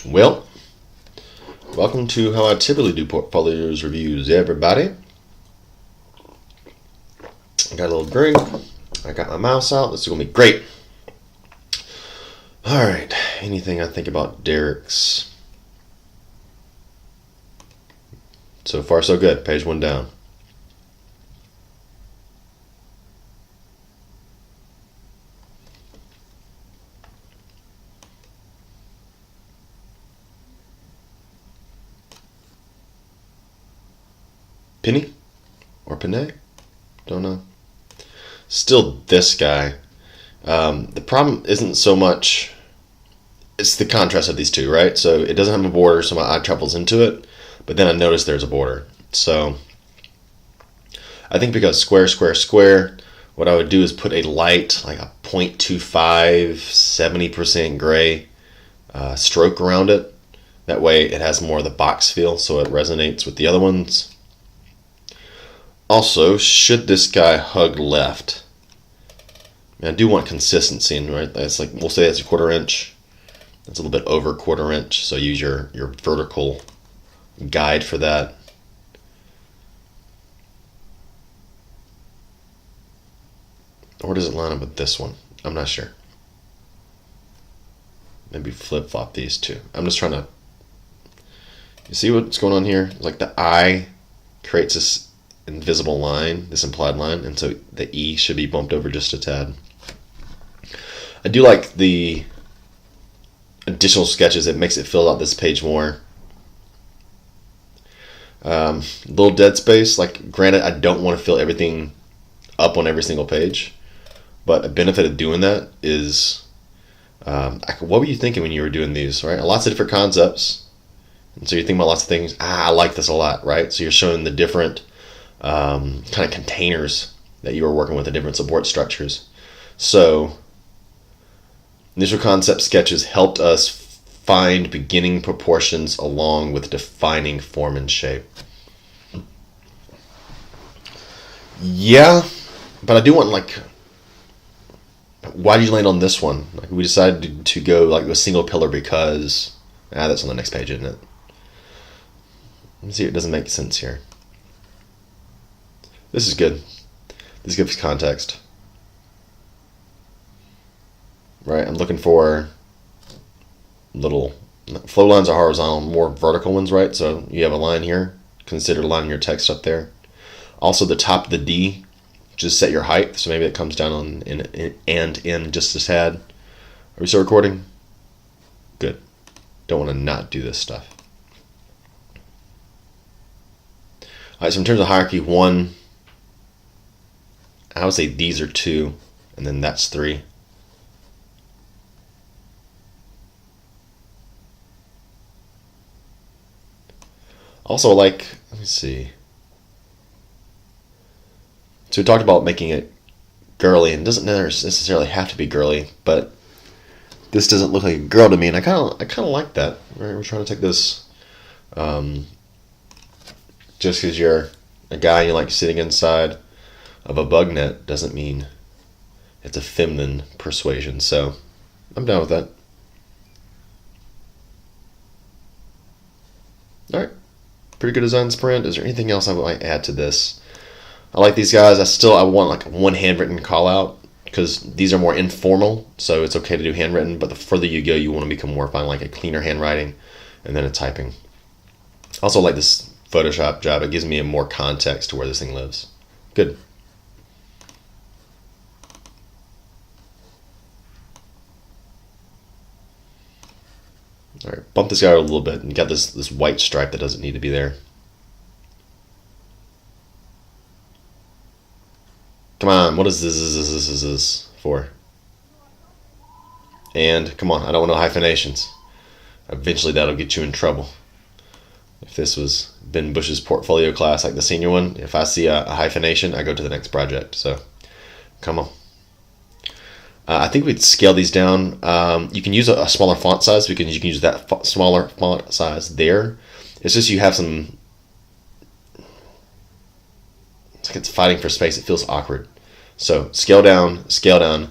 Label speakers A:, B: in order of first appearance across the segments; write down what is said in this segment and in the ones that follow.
A: Well, welcome to how I typically do portfolios reviews, everybody. I got a little drink. I got my mouse out. This is going to be great. All right. Anything I think about Derek's? So far, so good. Page one down. Penny? Or Panay? Don't know. Still this guy. The problem isn't so much... It's the contrast of these two, right? So it doesn't have a border, so my eye travels into it. But then I notice there's a border. So I think because square, square, square, what I would do is put a light, like a 0.25, 70% gray stroke around it. That way it has more of the box feel, so it resonates with the other ones. Also, should this guy hug left? I do want consistency, right? That's like, we'll say that's a 1/4 inch. That's a little bit over 1/4 inch, so use your vertical guide for that. Or does it line up with this one? I'm not sure. Maybe flip-flop these two. I'm just trying to... You see what's going on here? It's like the eye creates this invisible line, this implied line, and so the E should be bumped over just a tad. I do like the additional sketches. It makes it fill out this page more. Little dead space. Like, granted, I don't want to fill everything up on every single page, but a benefit of doing that is, what were you thinking when you were doing these, right? Lots of different concepts, and so you're thinking about lots of things. I like this a lot, right? So you're showing the different kind of containers that you were working with, the different support structures. So initial concept sketches helped us find beginning proportions along with defining form and shape. Yeah, but I do want, like, why did you land on this one? Like, we decided to go like a single pillar because that's on the next page, isn't it? Let me see, it doesn't make sense here. This is good. This gives context. Right, I'm looking for little flow lines are horizontal, more vertical ones, right? So you have a line here. Consider lining your text up there. Also, the top of the D, just set your height. So maybe it comes down on in just a tad. Are we still recording? Good. Don't want to not do this stuff. All right, so in terms of hierarchy, 1, I would say these are 2, and then that's 3. Also, like, let me see. So we talked about making it girly, and it doesn't necessarily have to be girly, but this doesn't look like a girl to me, and I kind of like that. Right? We're trying to take this, just because you're a guy and you like sitting inside of a bug net doesn't mean it's a feminine persuasion. So I'm down with that. All right, pretty good design sprint. Is there anything else I might add to this? I like these guys. I want like one handwritten call out because these are more informal, so it's okay to do handwritten, but the further you go, you want to become more refined, like a cleaner handwriting and then a typing. Also like this Photoshop job. It gives me a more context to where this thing lives. Good. All right, bump this guy a little bit, and you got this white stripe that doesn't need to be there. Come on, what is this for? And come on, I don't want no hyphenations. Eventually that'll get you in trouble. If this was Ben Bush's portfolio class, like the senior one, if I see a hyphenation, I go to the next project. So, come on. I think we'd scale these down. You can use a smaller font size because you can use that smaller font size there. It's just you have some... It's like it's fighting for space. It feels awkward. So scale down, scale down.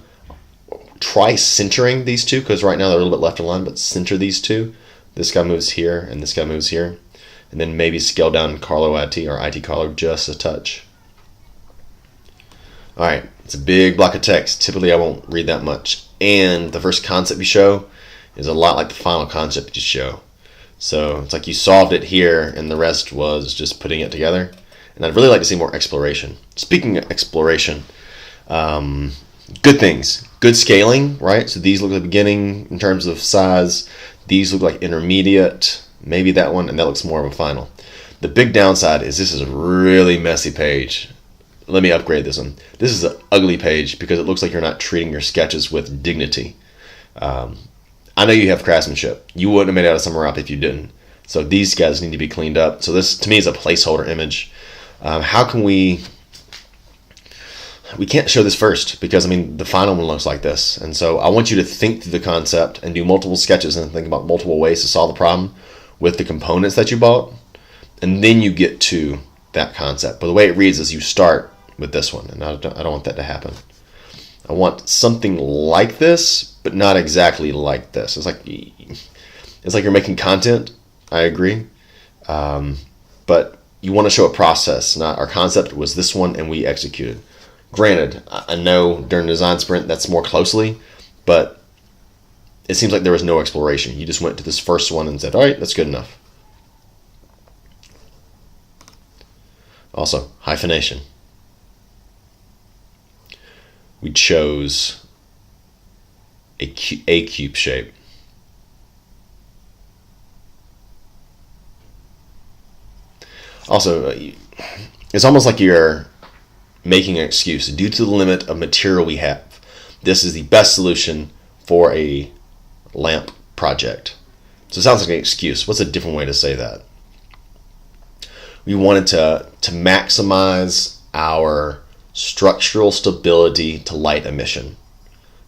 A: Try centering these two because right now they're a little bit left aligned, but center these two. This guy moves here, and this guy moves here. And then maybe scale down Carlo IT or IT Carlo just a touch. All right, it's a big block of text. Typically, I won't read that much. And the first concept you show is a lot like the final concept you show. So it's like you solved it here, and the rest was just putting it together. And I'd really like to see more exploration. Speaking of exploration, good things. Good scaling, right? So these look like the beginning in terms of size. These look like intermediate. Maybe that one, and that looks more of a final. The big downside is this is a really messy page. Let me upgrade this one. This is an ugly page because it looks like you're not treating your sketches with dignity. I know you have craftsmanship. You wouldn't have made it out of summer wrap if you didn't. So these guys need to be cleaned up. So this, to me, is a placeholder image. How can we can't show this first because, I mean, the final one looks like this. And so I want you to think through the concept and do multiple sketches and think about multiple ways to solve the problem with the components that you bought. And then you get to that concept. But the way it reads is you start with this one. And I don't want that to happen. I want something like this, but not exactly like this. It's like you're making content. I agree. But you want to show a process, not our concept was this one and we executed. Granted, I know during the design sprint that's more closely, but it seems like there was no exploration. You just went to this first one and said, all right, that's good enough. Also, hyphenation. We chose a cube shape. Also, it's almost like you're making an excuse. Due to the limit of material we have, this is the best solution for a lamp project. So it sounds like an excuse. What's a different way to say that? We wanted to maximize our structural stability to light emission.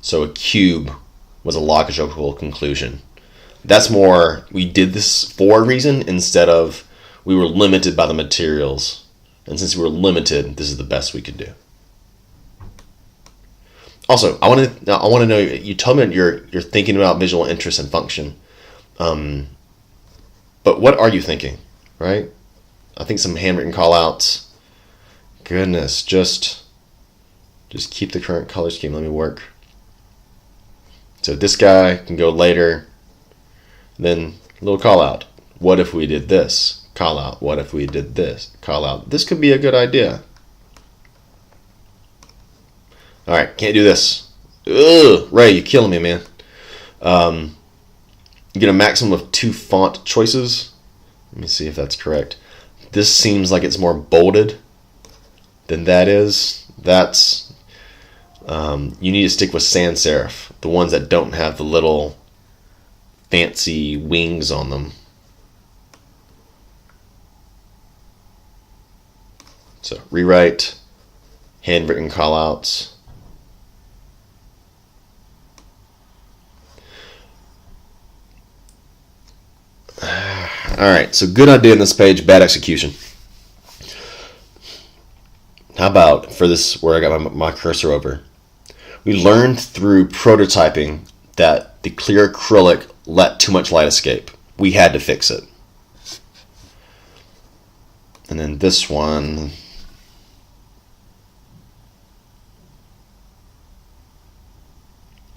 A: So a cube was a logical conclusion. That's more, we did this for a reason instead of we were limited by the materials. And since we were limited, this is the best we could do. Also, I want to know, you told me you're thinking about visual interest and function. But what are you thinking, right? I think some handwritten call-outs. Goodness, just keep the current color scheme. Let me work. So this guy can go later. Then a little call-out. What if we did this? Call-out. What if we did this? Call-out. This could be a good idea. All right, can't do this. Ugh, Ray, you're killing me, man. You get a maximum of 2 font choices. Let me see if that's correct. This seems like it's more bolded than that is. That's you need to stick with sans serif, the ones that don't have the little fancy wings on them. So rewrite, handwritten callouts. All right, so good idea on this page, bad execution. How about for this, where I got my cursor over? We learned through prototyping that the clear acrylic let too much light escape. We had to fix it. And then this one.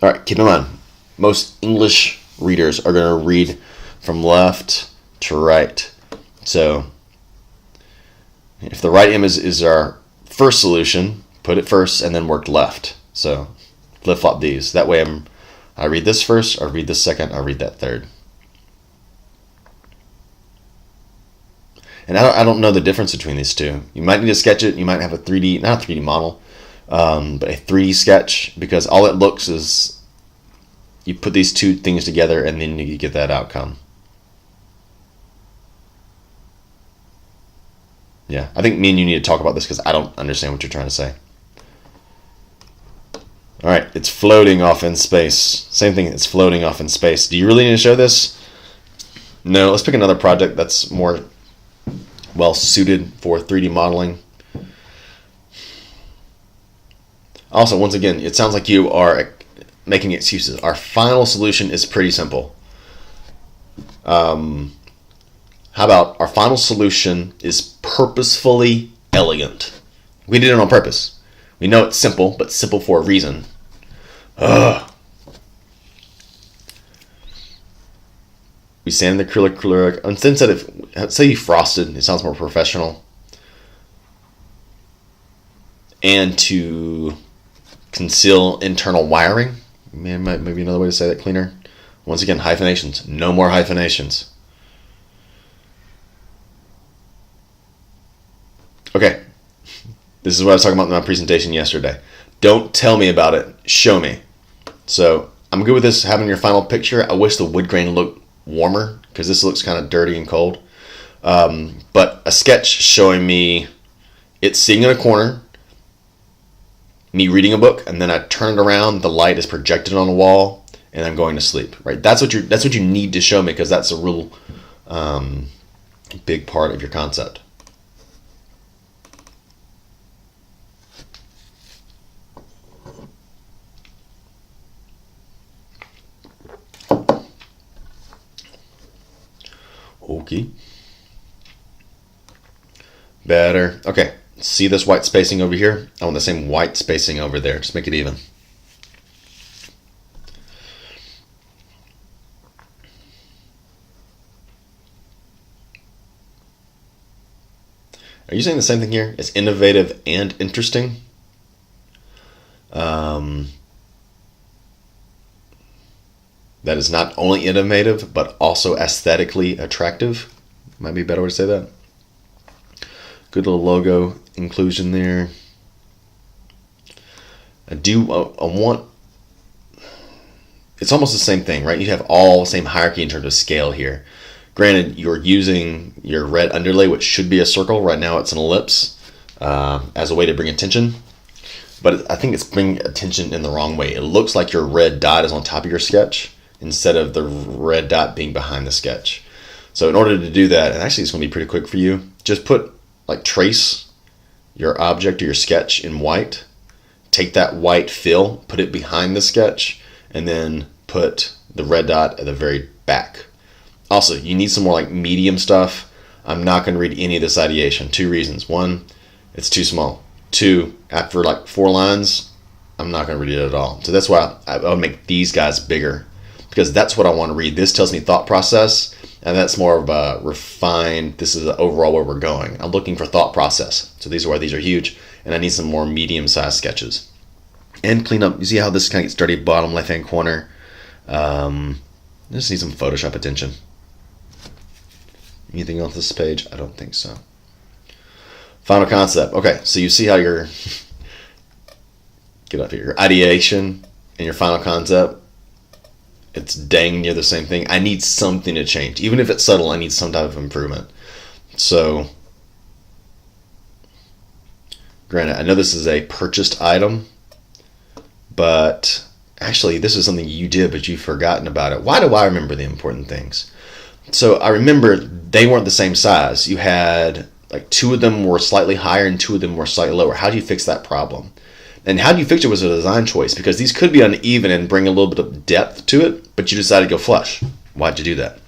A: All right, keep in mind, most English readers are going to read from left to right. So if the right image is our first solution, put it first and then work left. So flip-flop these. That way I read this first, I read this second, I read that third. And I don't know the difference between these two. You might need to sketch it. You might have a 3D, not a 3D model, but a 3D sketch, because all it looks is you put these two things together and then you get that outcome. Yeah, I think me and you need to talk about this because I don't understand what you're trying to say. All right, it's floating off in space. Same thing, it's floating off in space. Do you really need to show this? No, let's pick another project that's more well suited for 3D modeling. Also, once again, it sounds like you are making excuses. Our final solution is pretty simple. How about our final solution is purposefully elegant? We did it on purpose. We know it's simple, but simple for a reason. We sand the acrylic. Instead of, say you frosted, it sounds more professional. And to conceal internal wiring. Maybe another way to say that cleaner. Once again, hyphenations. No more hyphenations. Okay. This is what I was talking about in my presentation yesterday. Don't tell me about it. Show me. So I'm good with this having your final picture. I wish the wood grain looked warmer because this looks kind of dirty and cold. But a sketch showing me it sitting in a corner, me reading a book, and then I turn it around, the light is projected on the wall, and I'm going to sleep. Right? That's what you need to show me, because that's a real big part of your concept. Okay. Better. Okay. See this white spacing over here? I want the same white spacing over there. Just make it even. Are you saying the same thing here? It's innovative and interesting. That is not only innovative, but also aesthetically attractive. Might be a better way to say that. Good little logo inclusion there. I want, it's almost the same thing, right? You have all the same hierarchy in terms of scale here. Granted, you're using your red underlay, which should be a circle. Right now it's an ellipse as a way to bring attention. But I think it's bringing attention in the wrong way. It looks like your red dot is on top of your sketch instead of the red dot being behind the sketch. So in order to do that, and actually it's going to be pretty quick for you, just trace your object or your sketch in white. Take that white fill, put it behind the sketch, and then put the red dot at the very back. Also, you need some more medium stuff. I'm not going to read any of this ideation. 2 reasons. 1, it's too small. 2, after 4 lines, I'm not going to read it at all. So that's why I'll make these guys bigger, because that's what I want to read. This tells me thought process, and that's more of a refined, this is overall where we're going. I'm looking for thought process. So these are why these are huge, and I need some more medium-sized sketches. And clean up. You see how this kind of gets dirty bottom left-hand corner? I just need some Photoshop attention. Anything else on this page? I don't think so. Final concept. Okay, so you see how your get up here, your ideation and your final concept, it's dang near the same thing. I need something to change. Even if it's subtle, I need some type of improvement. So, granted, I know this is a purchased item, but actually this is something you did, but you've forgotten about it. Why do I remember the important things? So I remember they weren't the same size. You had 2 of them were slightly higher and 2 of them were slightly lower. How do you fix that problem? And how do you fix it was a design choice, because these could be uneven and bring a little bit of depth to it, but you decided to go flush. Why'd you do that?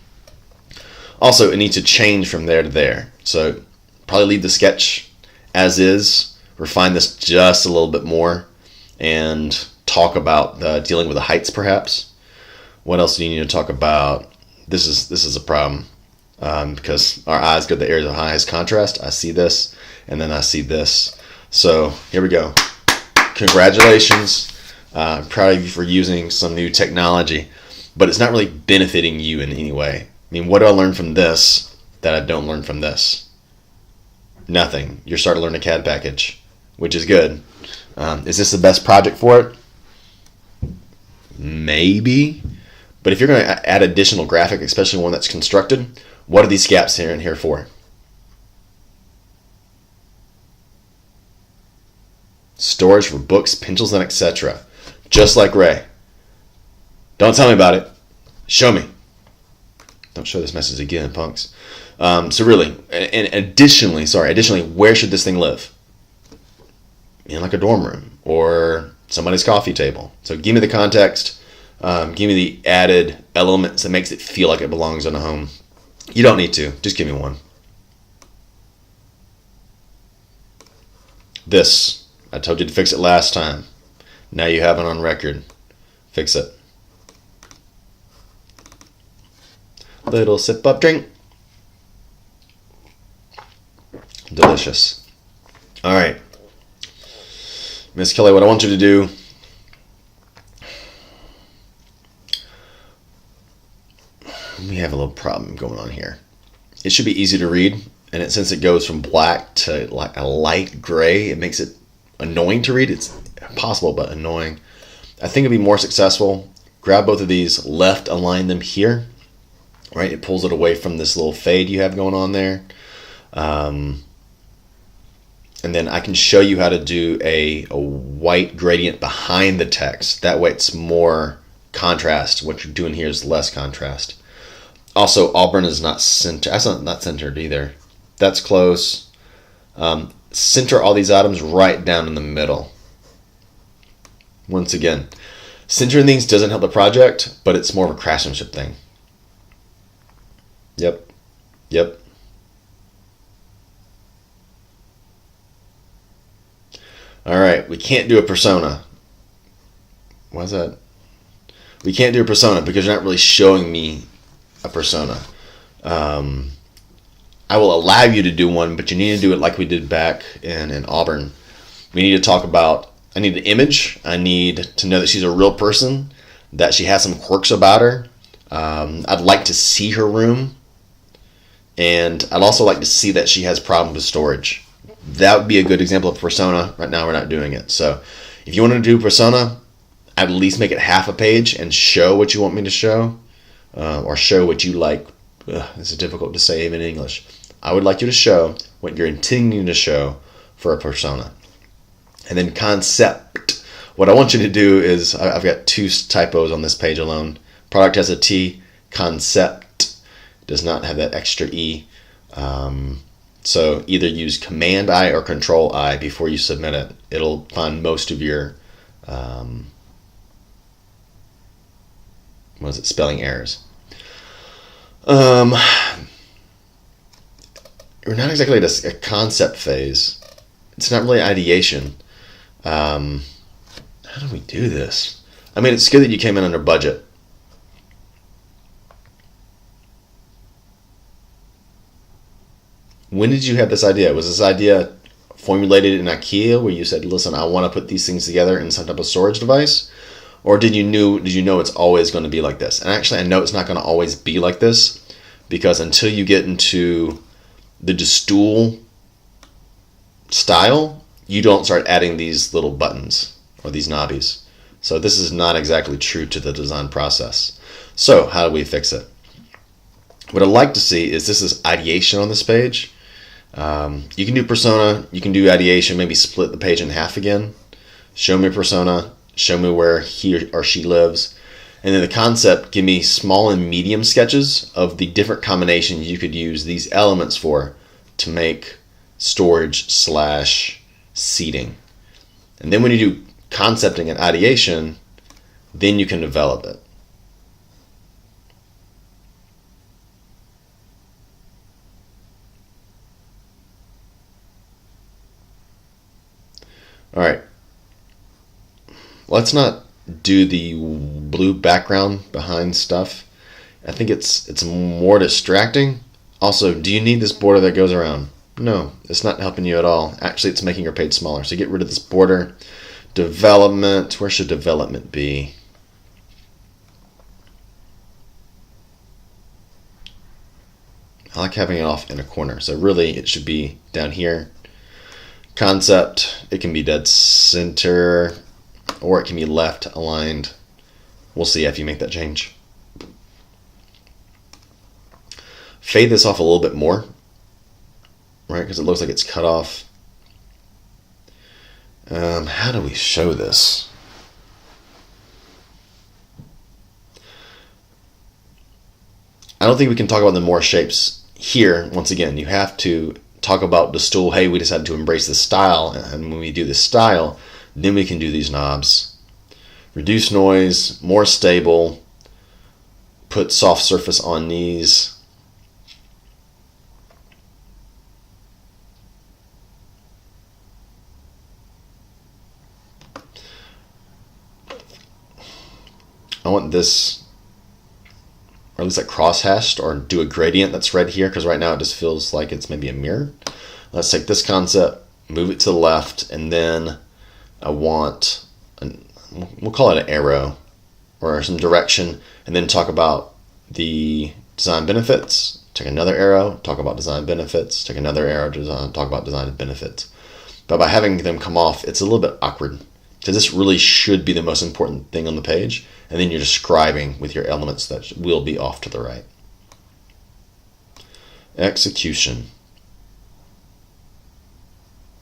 A: Also, it needs to change from there to there. So probably leave the sketch as is, refine this just a little bit more, and talk about dealing with the heights perhaps. What else do you need to talk about? This is a problem because our eyes go to the areas of highest contrast. I see this, and then I see this. So here we go. Congratulations. I'm proud of you for using some new technology, but it's not really benefiting you in any way. I mean, what do I learn from this that I don't learn from this? Nothing. You're starting to learn a CAD package, which is good. Is this the best project for it? Maybe. But if you're going to add additional graphic, especially one that's constructed, what are these gaps here and here for? Storage for books, pencils, and etc. Just like Ray. Don't tell me about it. Show me. Don't show this message again, punks. So really, and additionally, where should this thing live? In a dorm room or somebody's coffee table. So give me the context. Give me the added elements that makes it feel like it belongs in a home. You don't need to. Just give me one. This. I told you to fix it last time. Now you have it on record. Fix it. Little sip up drink. Delicious. All right. Miss Kelly, what I want you to do, we have a little problem going on here. It should be easy to read, and since it goes from black to like a light gray, it makes it annoying to read. It's impossible, but annoying. I think it'd be more successful. Grab both of these, left align them here. Right, it pulls it away from this little fade you have going on there. And then I can show you how to do a white gradient behind the text. That way it's more contrast. What you're doing here is less contrast. Also, Auburn is not centered. That's not centered either. That's close. Center all these items right down in the middle. Once again, centering things doesn't help the project, but it's more of a craftsmanship thing. Yep. Yep. All right, we can't do a persona. Why is that? We can't do a persona because you're not really showing me a persona. I will allow you to do one, but you need to do it like we did back in Auburn. We need to talk about, I need an image. I need to know that she's a real person, that she has some quirks about her. I'd like to see her room. And I'd also like to see that she has problems with storage. That would be a good example of persona. Right now we're not doing it. So if you want to do persona, at least make it half a page and show what you want me to show. Or show what you like. This is difficult to say even in English. I would like you to show what you're intending to show for a persona. And then concept. What I want you to do is, I've got 2 typos on this page alone. Product has a T. Concept does not have that extra E. So either use Command I or Control I before you submit it. It'll find most of your spelling errors. We're not exactly at a concept phase. It's not really ideation. How do we do this? I mean, it's good that you came in under budget. When did you have this idea? Was this idea formulated in IKEA where you said, listen, I want to put these things together in some type of storage device? Or did you know it's always going to be like this? And actually, I know it's not going to always be like this because until you get into the Destool style, you don't start adding these little buttons or these knobbies. So this is not exactly true to the design process. So how do we fix it? What I'd like to see is this is ideation on this page. You can do persona, you can do ideation, maybe split the page in half again. Show me a persona, show me where he or she lives. And then the concept, give me small and medium sketches of the different combinations you could use these elements for to make storage / seating. And then when you do concepting and ideation, then you can develop it. All right, let's not do the blue background behind stuff. I think it's more distracting. Also, do you need this border that goes around? No, it's not helping you at all. Actually, it's making your page smaller. So get rid of this border. Development, where should development be? I like having it off in a corner. So really, it should be down here. Concept, it can be dead center or it can be left aligned. We'll see if you make that change. Fade this off a little bit more, right? Because it looks like it's cut off. How do we show this? I don't think we can talk about the more shapes here. Once again, you have to talk about Destool. Hey, we decided to embrace this style, and when we do this style, then we can do these knobs. Reduce noise, more stable, put soft surface on knees. I want this, or at least like cross-hashed, or do a gradient that's red here, because right now it just feels like it's maybe a mirror. Let's take this concept, move it to the left, and then I want, we'll call it an arrow or some direction, and then talk about the design benefits, take another arrow, talk about design benefits, take another arrow, talk about design benefits. But by having them come off, it's a little bit awkward, because this really should be the most important thing on the page, and then you're describing with your elements that will be off to the right. Execution.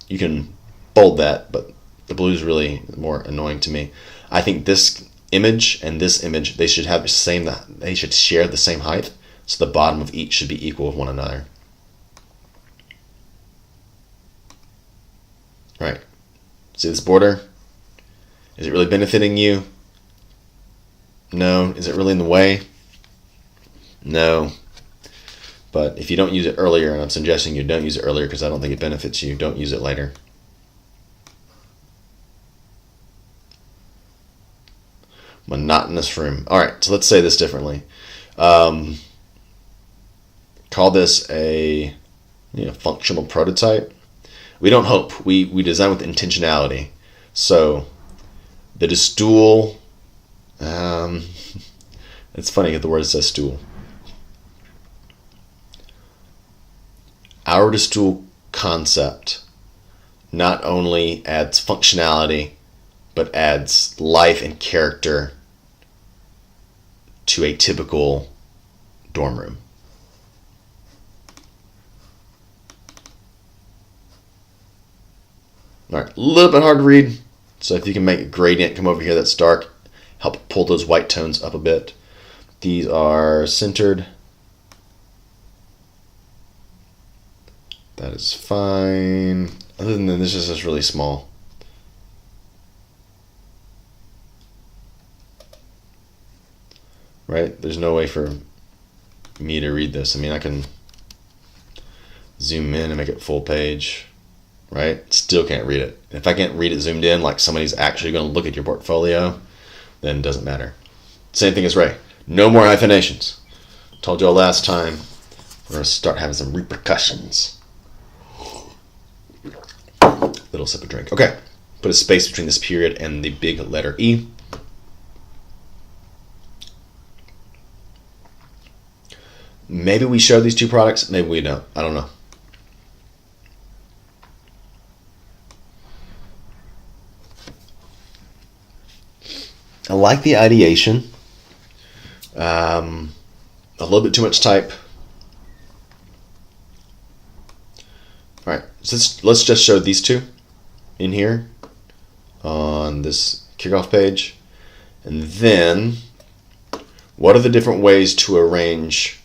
A: You can bold that, but the blue is really more annoying to me. I think this image and this image, they should have the same, they should share the same height, so the bottom of each should be equal with one another. All right. See this border? Is it really benefiting you? No. Is it really in the way? No. But if you don't use it earlier, and I'm suggesting you don't use it earlier because I don't think it benefits you, don't use it later. Monotonous room. All right, so let's say this differently. Call this a functional prototype. We don't hope. We design with intentionality. So the stool. It's funny that the word says stool. Our stool concept not only adds functionality, but adds life and character to a typical dorm room. All right, a little bit hard to read. So if you can make a gradient come over here that's dark, help pull those white tones up a bit. These are centered. That is fine. Other than this is just really small. Right? There's no way for me to read this. I mean, I can zoom in and make it full page. Right? Still can't read it. If I can't read it zoomed in like somebody's actually going to look at your portfolio, then it doesn't matter. Same thing as Ray. No more hyphenations. Told y'all last time, we're going to start having some repercussions. Little sip of drink. Okay. Put a space between this period and the big letter E. Maybe we show these two products. Maybe we don't. I don't know. I like the ideation. A little bit too much type. All right, so let's just show these two in here on this kickoff page. And then, what are the different ways to arrange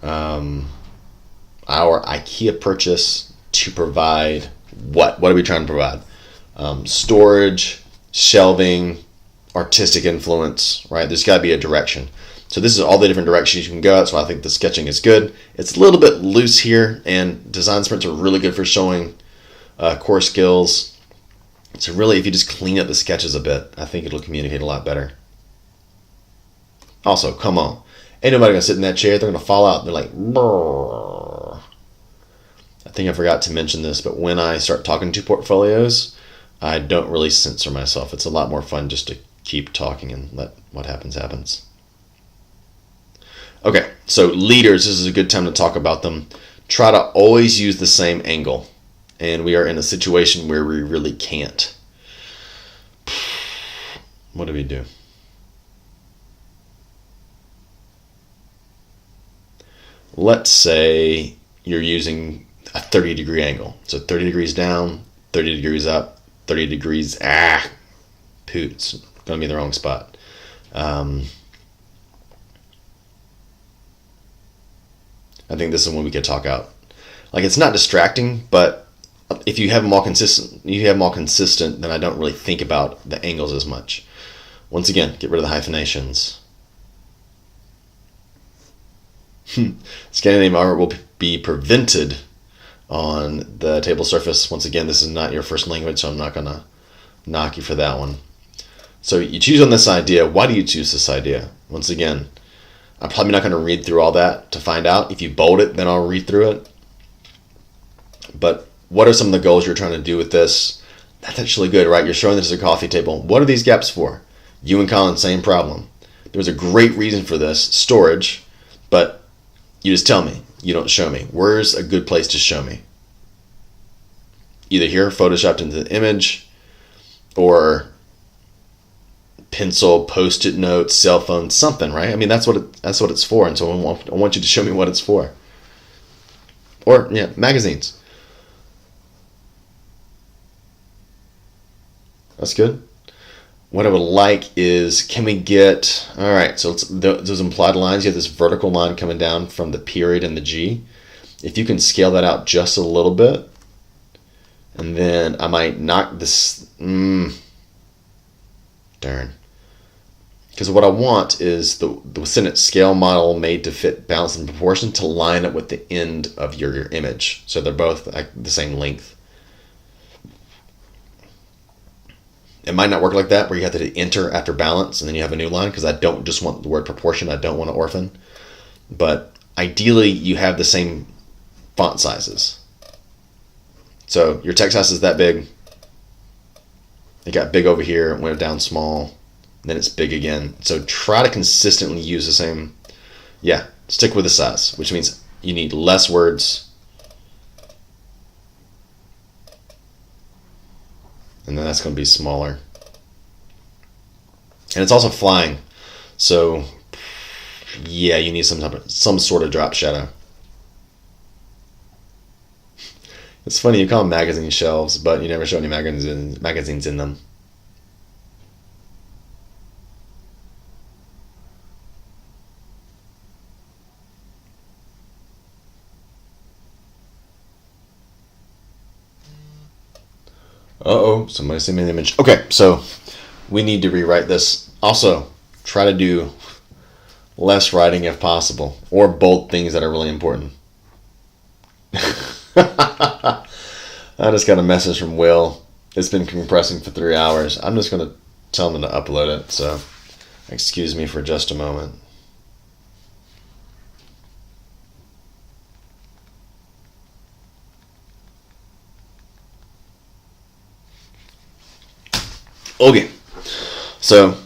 A: our IKEA purchase to provide what? What are we trying to provide? Storage, shelving, artistic influence, right? There's got to be a direction. So this is all the different directions you can go. That's why I think the sketching is good. It's a little bit loose here, and design sprints are really good for showing core skills. So really, if you just clean up the sketches a bit, I think it'll communicate a lot better. Also, come on. Ain't nobody going to sit in that chair. They're going to fall out. They're like, brrr. I think I forgot to mention this, but when I start talking to portfolios, I don't really censor myself. It's a lot more fun just to keep talking and let what happens happens. Okay, so leaders, this is a good time to talk about them. Try to always use the same angle. And we are in a situation where we really can't. What do we do? Let's say you're using a 30-degree angle. So 30 degrees down, 30 degrees up, 30 degrees, poot, it's going to be in the wrong spot. I think this is when we could talk out. Like, it's not distracting, but if you have them all consistent, then I don't really think about the angles as much. Once again, get rid of the hyphenations. Scandinavian art will be prevented on the table surface. Once again, this is not your first language, so I'm not going to knock you for that one. So you choose on this idea. Why do you choose this idea? Once again, I'm probably not going to read through all that to find out. If you bold it, then I'll read through it. But what are some of the goals you're trying to do with this? That's actually good, right? You're showing this as a coffee table. What are these gaps for? You and Colin, same problem. There was a great reason for this, storage, but you just tell me. You don't show me. Where's a good place to show me? Either here, photoshopped into the image, or pencil, post-it notes, cell phone, something, right? I mean, that's what it's for, and so I want you to show me what it's for. Or, yeah, magazines. That's good. What I would like is, can we get, all right, so it's those implied lines, you have this vertical line coming down from the period and the G. If you can scale that out just a little bit, and then I might knock this, darn. Because what I want is the sentence scale model made to fit balance and proportion to line up with the end of your image. So they're both like the same length. It might not work like that, where you have to hit enter after balance and then you have a new line, because I don't just want the word proportion. I don't want to orphan. But ideally, you have the same font sizes. So your text size is that big. It got big over here, went down small, then it's big again. So try to consistently use the same. Yeah, stick with the size, which means you need less words. And then that's going to be smaller. And it's also flying. So, yeah, you need some sort of drop shadow. It's funny, you call them magazine shelves, but you never show any magazines in them. Uh-oh, somebody sent me an image. Okay, so we need to rewrite this. Also, try to do less writing if possible, or bold things that are really important. I just got a message from Will. It's been compressing for 3 hours. I'm just going to tell him to upload it, so excuse me for just a moment. Okay, so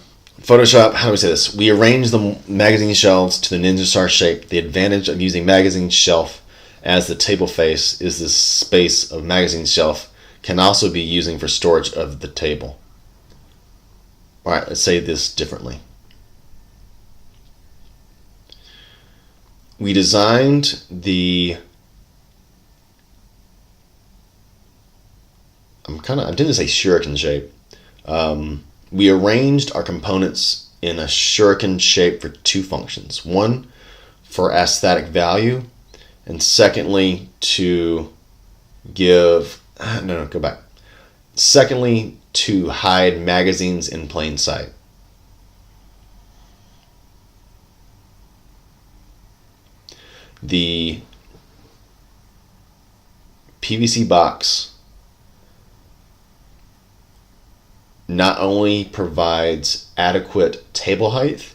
A: Photoshop, how do we say this? We arrange the magazine shelves to the Ninja Star shape. The advantage of using magazine shelf as the table face is the space of magazine shelf can also be using for storage of the table. All right, let's say this differently. We designed I didn't say shuriken shape. We arranged our components in a shuriken shape for two functions. One, for aesthetic value, and secondly, to give, go back. Secondly, to hide magazines in plain sight. The PVC box not only provides adequate table height,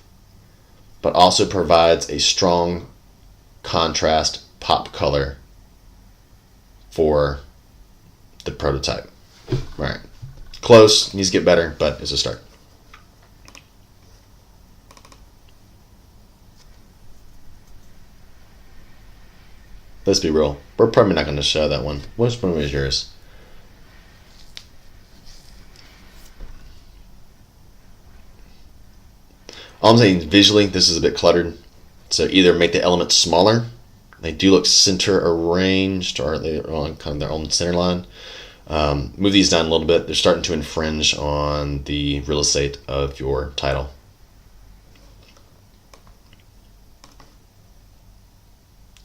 A: but also provides a strong contrast pop color for the prototype. All right, close, needs to get better, but it's a start. Let's be real, we're probably not going to show that one. Which one was yours? All I'm saying, visually, this is a bit cluttered. So either make the elements smaller. They do look center arranged, or they're on kind of their own center line. Move these down a little bit. They're starting to infringe on the real estate of your title.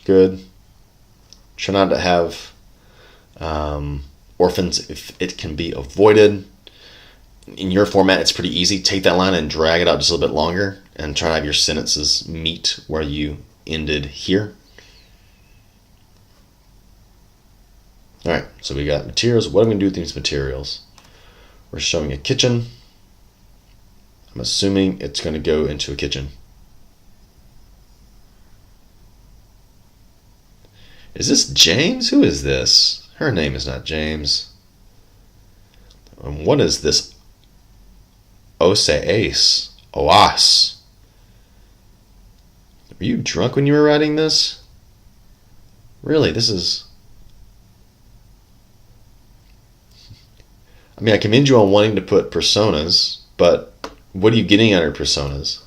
A: Good. Try not to have orphans if it can be avoided. in your format, it's pretty easy. Take that line and drag it out just a little bit longer and try to have your sentences meet where you ended here. All right, so we got materials. What are we going to do with these materials? We're showing a kitchen. I'm assuming it's going to go into a kitchen. Is this James? Who is this? Her name is not James. What is this? Oase. Oas. Were you drunk when you were writing this? Really, this is... I mean, I commend you on wanting to put personas, but what are you getting out of personas?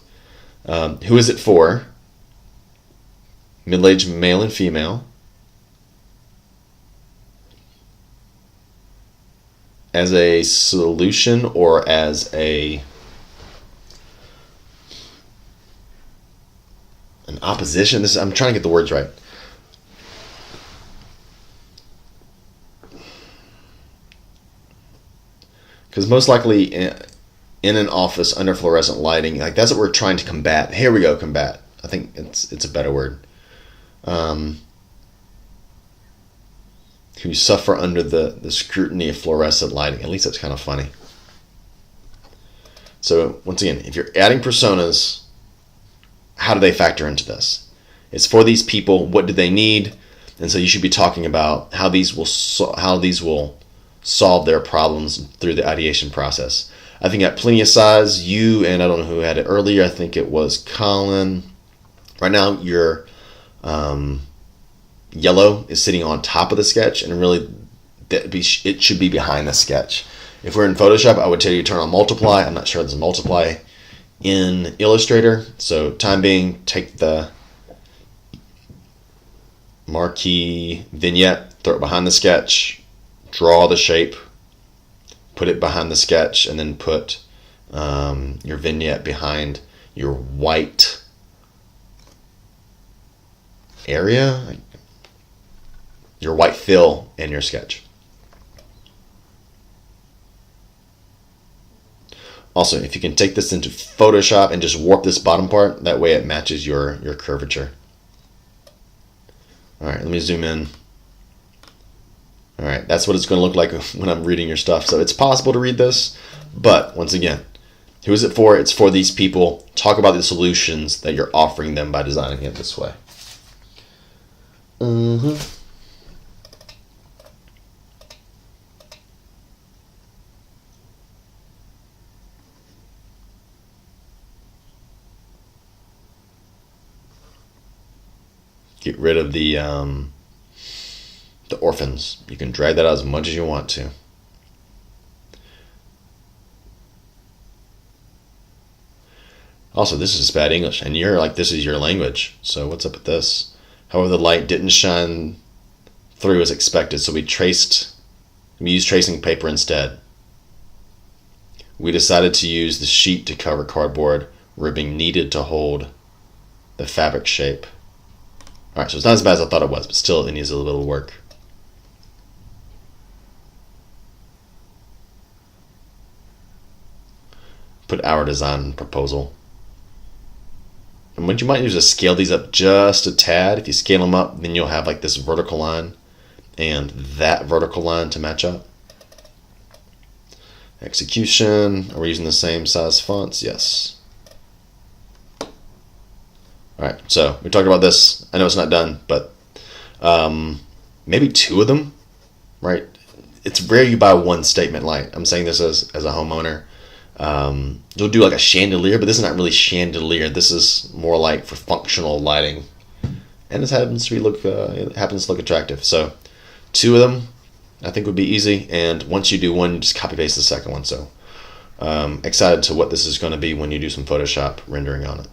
A: Who is it for? Middle-aged male and female. As a solution or as an opposition? I'm trying to get the words right. Because most likely in an office under fluorescent lighting, like that's what we're trying to combat. Here we go, combat. I think it's a better word. Who suffer under the scrutiny of fluorescent lighting. At least that's kind of funny. So once again, if you're adding personas, how do they factor into this? It's for these people. What do they need? And so you should be talking about how these will solve their problems through the ideation process. I think at plenty of size, you and I don't know who had it earlier. I think it was Colin. Right now, your yellow is sitting on top of the sketch, and really it should be behind the sketch. If we're in Photoshop, I would tell you to turn on multiply. I'm not sure there's a multiply in Illustrator. So time being, take the marquee vignette, throw it behind the sketch, draw the shape, put it behind the sketch, and then put your vignette behind your white area, your white fill in your sketch. Also, if you can take this into Photoshop and just warp this bottom part, that way it matches your curvature. All right, let me zoom in. All right, that's what it's going to look like when I'm reading your stuff. So it's possible to read this, but once again, who is it for? It's for these people. Talk about the solutions that you're offering them by designing it this way. Get rid of the orphans. You can drag that out as much as you want to. Also, this is bad English, and you're like, this is your language. So what's up with this? However, the light didn't shine through as expected, so we used tracing paper instead. We decided to use the sheet to cover cardboard ribbing needed to hold the fabric shape. All right, so it's not as bad as I thought it was, but still it needs a little work. Put our design proposal. And what you might use is scale these up just a tad. If you scale them up, then you'll have like this vertical line and that vertical line to match up. Execution. Are we using the same size fonts? Yes. All right, so we talked about this. I know it's not done, but maybe two of them, right? It's rare you buy one statement light. I'm saying this as a homeowner. You'll do like a chandelier, but this is not really chandelier. This is more like for functional lighting, and it happens to look attractive. So two of them, I think, would be easy. And once you do one, you just copy paste the second one. So excited to what this is going to be when you do some Photoshop rendering on it.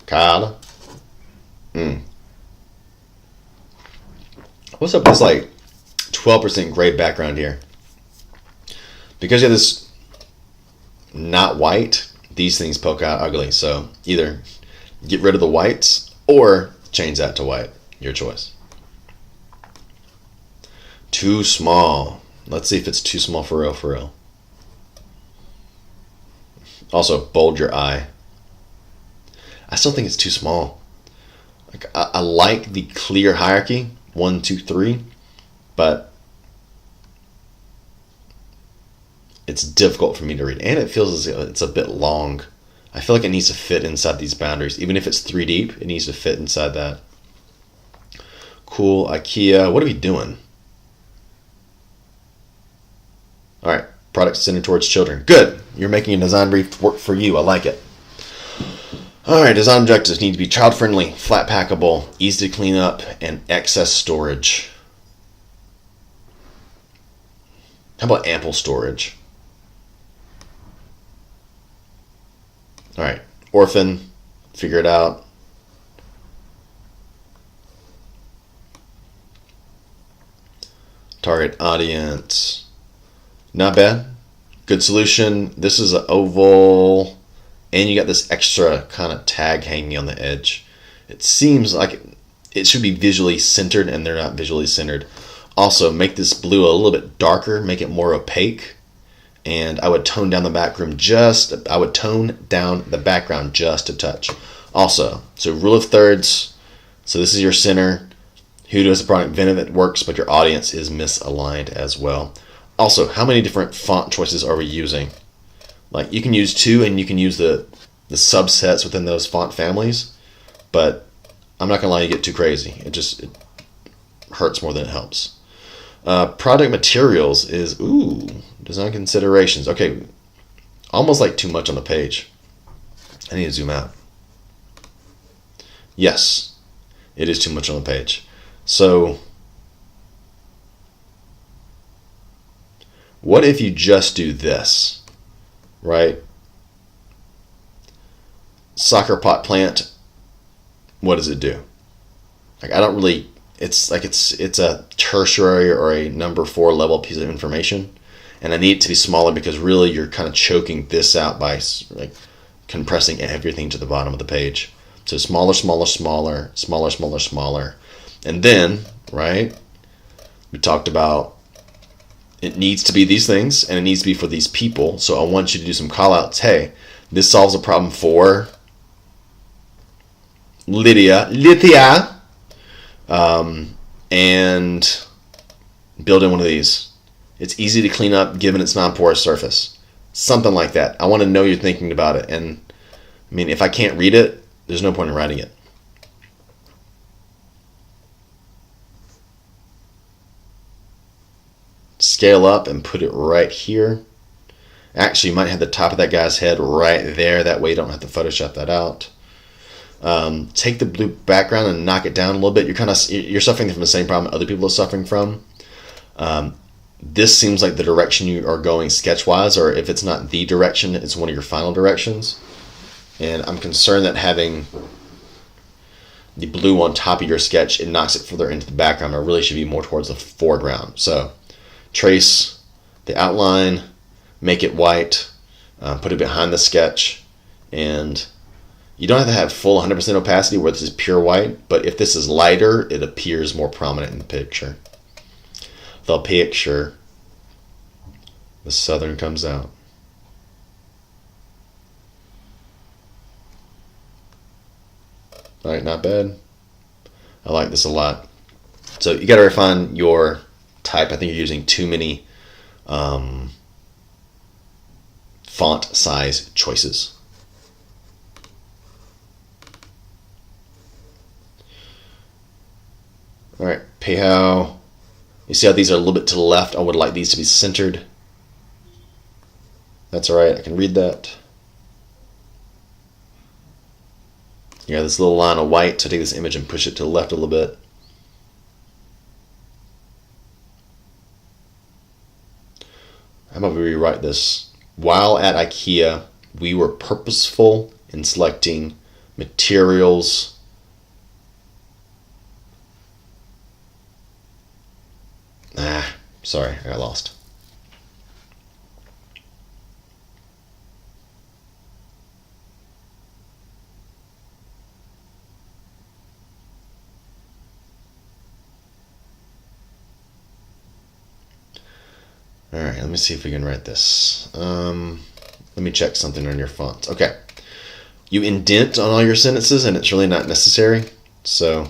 A: Kyle. What's up with this like 12% gray background here? Because you have this not white, these things poke out ugly. So either get rid of the whites or change that to white. Your choice. Too small. Let's see if it's too small for real, for real. Also, bold your I. I still think it's too small. Like, I like the clear hierarchy, 1, 2, 3, but it's difficult for me to read. And it feels as if it's a bit long. I feel like it needs to fit inside these boundaries. Even if it's 3 deep, it needs to fit inside that. Cool, IKEA. What are we doing? All right, product centered towards children. Good. You're making a design brief work for you. I like it. All right, design objectives need to be child-friendly, flat packable, easy to clean up, and excess storage. How about ample storage? All right, orphan, figure it out. Target audience, not bad. Good solution. This is an oval, and you got this extra kind of tag hanging on the edge. It seems like it should be visually centered, and they're not visually centered. Also, make this blue a little bit darker, make it more opaque. And I would tone down the background just a touch. Also, so rule of thirds. So this is your center. Who does the product benefit works, but your audience is misaligned as well. Also, how many different font choices are we using? Like, you can use 2 and you can use the subsets within those font families, but I'm not gonna lie, you get too crazy. It hurts more than it helps. Product materials is, design considerations. Okay, almost like too much on the page. I need to zoom out. Yes, it is too much on the page. So, what if you just do this, right? Soccer pot plant, what does it do? Like, I don't really, it's like it's a tertiary or a number 4 level piece of information, and I need it to be smaller because really you're kind of choking this out by like compressing everything to the bottom of the page. So smaller, smaller, smaller, smaller, smaller, smaller. And then, right, we talked about it needs to be these things and it needs to be for these people. So I want you to do some call outs. Hey, this solves a problem for Lydia, and build in one of these. It's easy to clean up given its non-porous surface. Something like that. I want to know you're thinking about it. And I mean, if I can't read it, there's no point in writing it. Scale up and put it right here. Actually, you might have the top of that guy's head right there. That way you don't have to Photoshop that out. Take the blue background and knock it down a little bit. You're suffering from the same problem other people are suffering from. This seems like the direction you are going sketch-wise, or if it's not the direction, it's one of your final directions. And I'm concerned that having the blue on top of your sketch, it knocks it further into the background. It really should be more towards the foreground. So trace the outline, make it white, put it behind the sketch, and you don't have to have full 100% opacity where this is pure white, but if this is lighter, it appears more prominent in the picture. The picture, the southern comes out. All right, not bad. I like this a lot. So you got to refine your type. I think you're using too many font size choices. All right, PayHow. You see how these are a little bit to the left? I would like these to be centered. That's all right, I can read that. You got this little line of white, so take this image and push it to the left a little bit. How about we rewrite this? While at IKEA, we were purposeful in selecting materials sorry, I got lost. All right, let me see if we can write this. Let me check something on your fonts. Okay. You indent on all your sentences, and it's really not necessary. So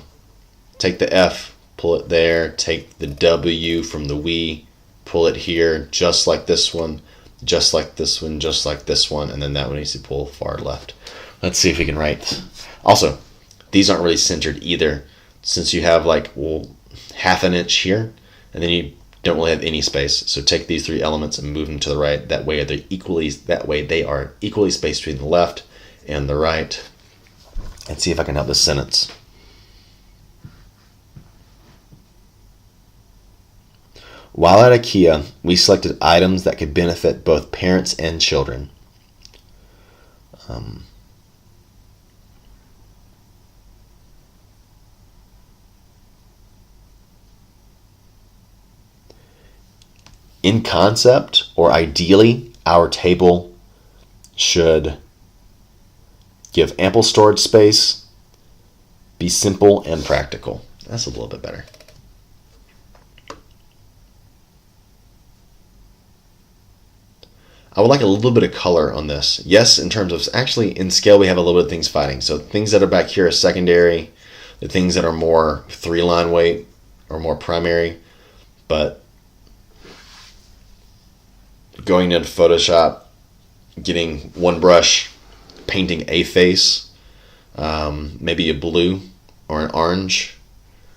A: take the F, pull it there. Take the W from the we, pull it here, just like this one, just like this one, just like this one, and then that one needs to pull far left. Let's see if we can write. Also, these aren't really centered either, since you have like, well, half an inch here, and then you don't really have any space. So take these three elements and move them to the right. That way they are equally spaced between the left and the right. Let's see if I can help this sentence. While at IKEA, we selected items that could benefit both parents and children. In concept, or ideally, our table should give ample storage space, be simple and practical. That's a little bit better. I would like a little bit of color on this. Yes, in terms of, actually in scale we have a little bit of things fighting. So things that are back here are secondary. The things that are more 3-line weight are more primary. But going into Photoshop, getting one brush, painting a face, maybe a blue or an orange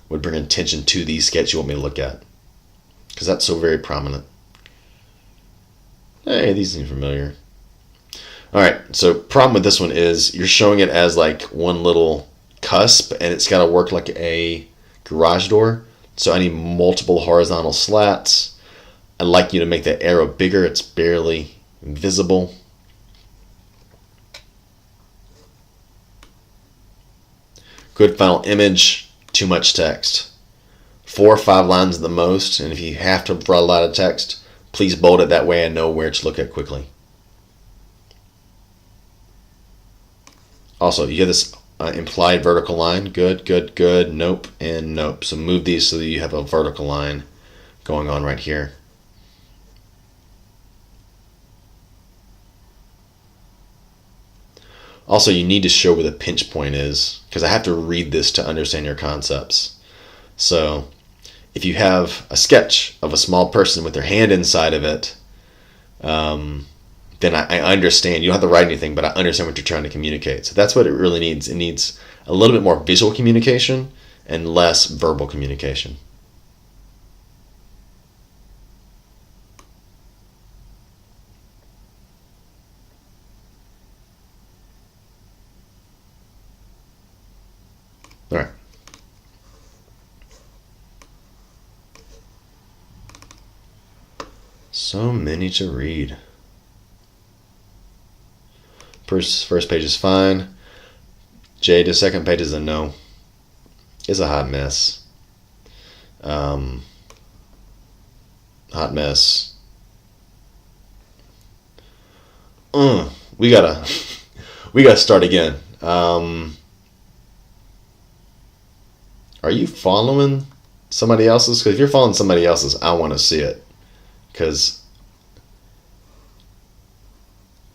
A: would bring attention to the sketch you want me to look at, because that's so very prominent. Hey, these seem familiar. Alright, so problem with this one is you're showing it as like one little cusp, and it's got to work like a garage door. So I need multiple horizontal slats. I'd like you to make that arrow bigger. It's barely visible. Good final image, too much text. 4 or 5 lines at the most, and if you have to write a lot of text, please bold it, that way I know where to look at quickly. Also, you have this implied vertical line. Good, good, good, nope, and nope. So move these so that you have a vertical line going on right here. Also, you need to show where the pinch point is, because I have to read this to understand your concepts. So if you have a sketch of a small person with their hand inside of it, then I understand. You don't have to write anything, but I understand what you're trying to communicate. So that's what it really needs. It needs a little bit more visual communication and less verbal communication. All right. So many to read. First page is fine. J to second page is a no. It's a hot mess. Hot mess. We gotta start again. Are you following somebody else's? Because if you're following somebody else's, I want to see it. Because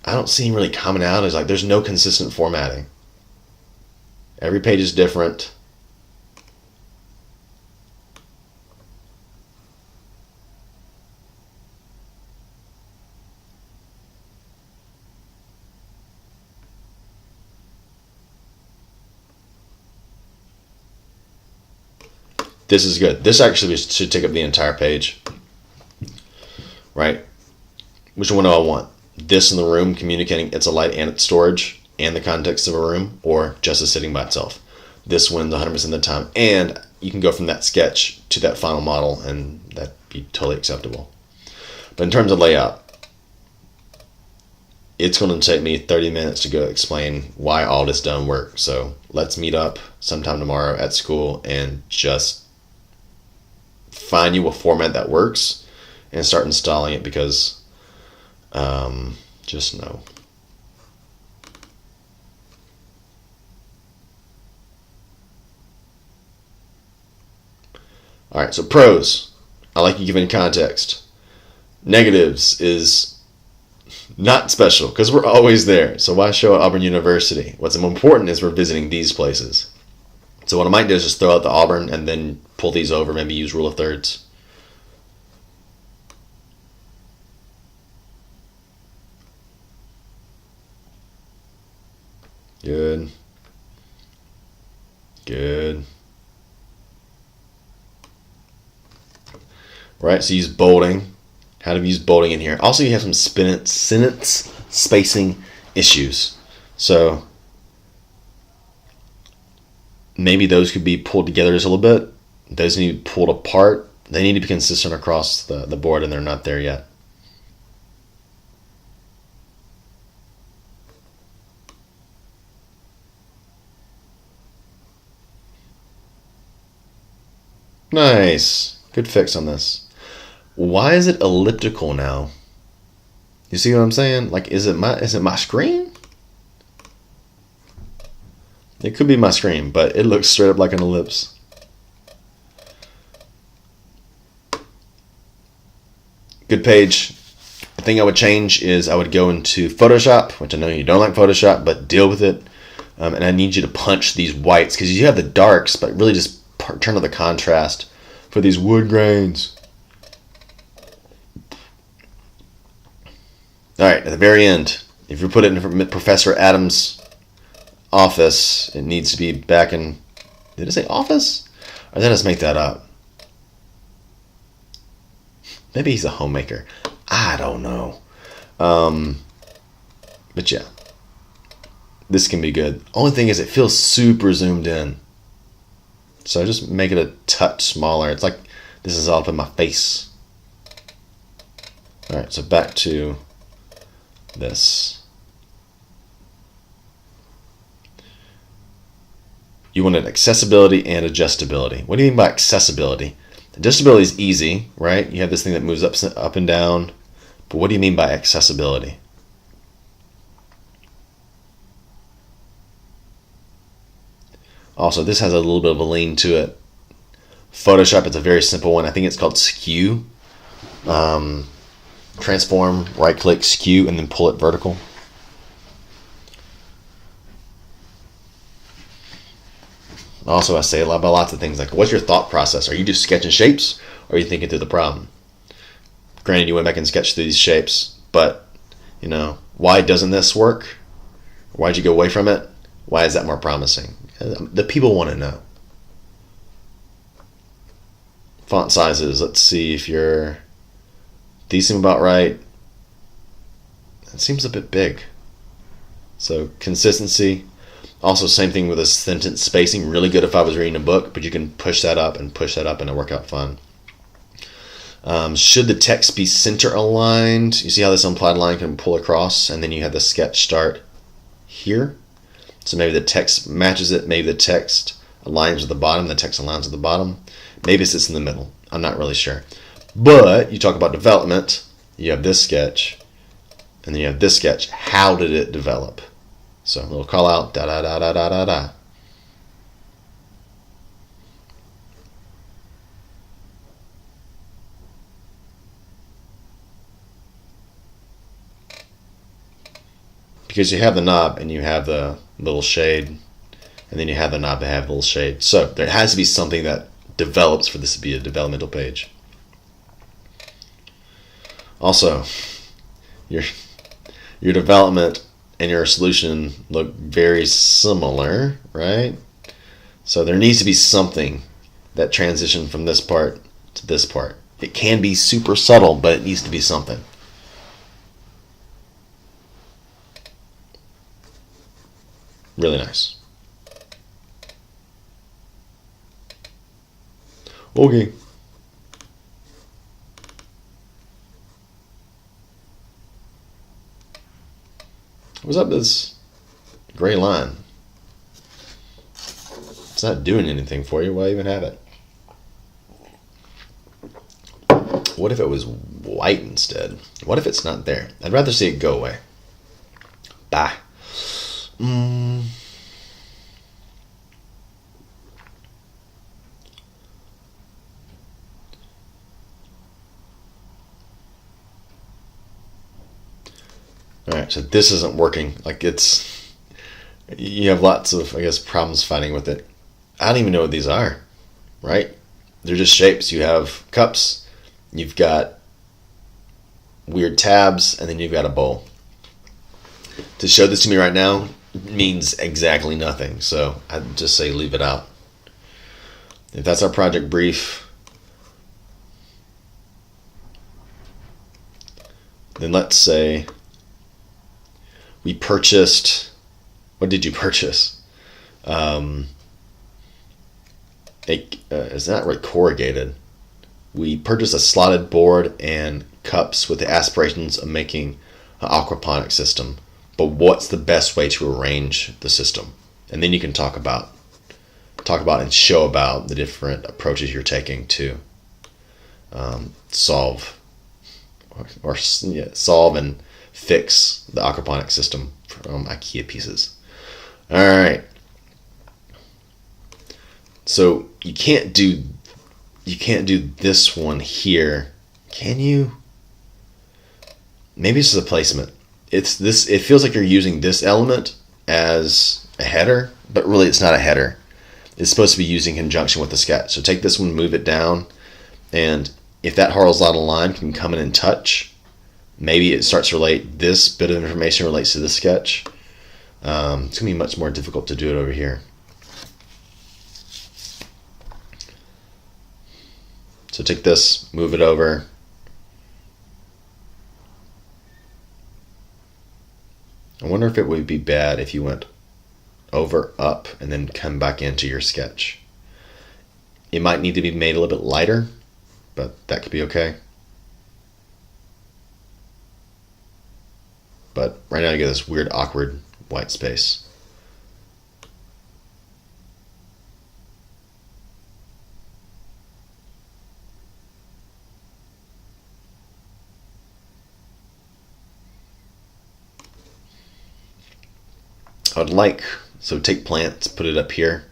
A: I don't see any really commonalities. Like, there's no consistent formatting. Every page is different. This is good. This actually should take up the entire page. Right? Which one do I want? This in the room communicating it's a light and it's storage and the context of a room, or just as sitting by itself? This wins 100% of the time. And you can go from that sketch to that final model, and that'd be totally acceptable. But in terms of layout, it's going to take me 30 minutes to go explain why all this doesn't work. So let's meet up sometime tomorrow at school and just find you a format that works and start installing it, because just no. All right, so pros. I like you giving context. Negatives is Not special, because we're always there. So why show at Auburn University? What's important is we're visiting these places. So what I might do is just throw out the Auburn and then pull these over, maybe use rule of thirds. Good. Good. Right, so use bolding. How to use bolding in here. Also, you have some sentence spacing issues. So maybe those could be pulled together just a little bit. Those need to be pulled apart. They need to be consistent across the board, and they're not there yet. Nice. Good fix on this. Why is it elliptical now? You see what I'm saying? Like, is it my screen? It could be my screen, but it looks straight up like an ellipse. Good page. The thing I would change is I would go into Photoshop, which I know you don't like Photoshop, but deal with it. And I need you to punch these whites because you have the darks, but really just turn on the contrast for these wood grains. All right, at the very end, if you put it in Professor Adams' office, it needs to be back in, did it say office? Or did I just make that up? Maybe he's a homemaker. I don't know. But yeah, this can be good. Only thing is it feels super zoomed in. So just make it a touch smaller. It's like this is all up in my face. All right, so back to this. You wanted accessibility and adjustability. What do you mean by accessibility? Adjustability is easy, right? You have this thing that moves up and down. But what do you mean by accessibility? Also, this has a little bit of a lean to it. Photoshop, it's a very simple one. I think it's called skew. Transform, right click, skew, and then pull it vertical. Also, I say about lots of things like, what's your thought process? Are you just sketching shapes, or are you thinking through the problem? Granted, you went back and sketched through these shapes, but, why doesn't this work? Why'd you go away from it? Why is that more promising? The people want to know. Font sizes, let's see if you're decent about right. It seems a bit big. So consistency. Also, same thing with the sentence spacing. Really good if I was reading a book, but you can push that up and it'll work out fine. Should the text be center aligned? You see how this implied line can pull across, and then you have the sketch start here. So maybe the text matches it. Maybe the text aligns with the bottom. The text aligns with the bottom. Maybe it sits in the middle. I'm not really sure. But you talk about development. You have this sketch, and then you have this sketch. How did it develop? So a little call out. Da da da da da da da. Because you have the knob and you have the little shade, and then you have the knob to have a little shade. So there has to be something that develops for this to be a developmental page. Also, your development and your solution look very similar, right? So there needs to be something that transitioned from this part to this part. It can be super subtle, but it needs to be something. Really nice. Okay. What's up with this gray line? It's not doing anything for you. Why even have it? What if it was white instead? What if it's not there? I'd rather see it go away. Bah. right, so this isn't working. Like you have lots of, I guess, problems fighting with it. I don't even know what these are, right? They're just shapes. You have cups, you've got weird tabs, and then you've got a bowl. To show this to me right now means exactly nothing, so I'd just say leave it out. If that's our project brief, then let's say we purchased, what did you purchase? It's not really corrugated. We purchased a slotted board and cups with the aspirations of making an aquaponic system. But what's the best way to arrange the system? And then you can talk about and show about the different approaches you're taking to solve and fix the aquaponic system from IKEA pieces. All right. So you can't do this one here, can you? Maybe this is a placement. It feels like you're using this element as a header, but really it's not a header. It's supposed to be used in conjunction with the sketch. So take this one, move it down, and if that horizontal line can come in and touch, maybe it starts to relate, this bit of information relates to the sketch. It's going to be much more difficult to do it over here. So take this, move it over. I wonder if it would be bad if you went over, up, and then come back into your sketch. It might need to be made a little bit lighter, but that could be okay. But right now you get this weird, awkward white space. So take plants, put it up here.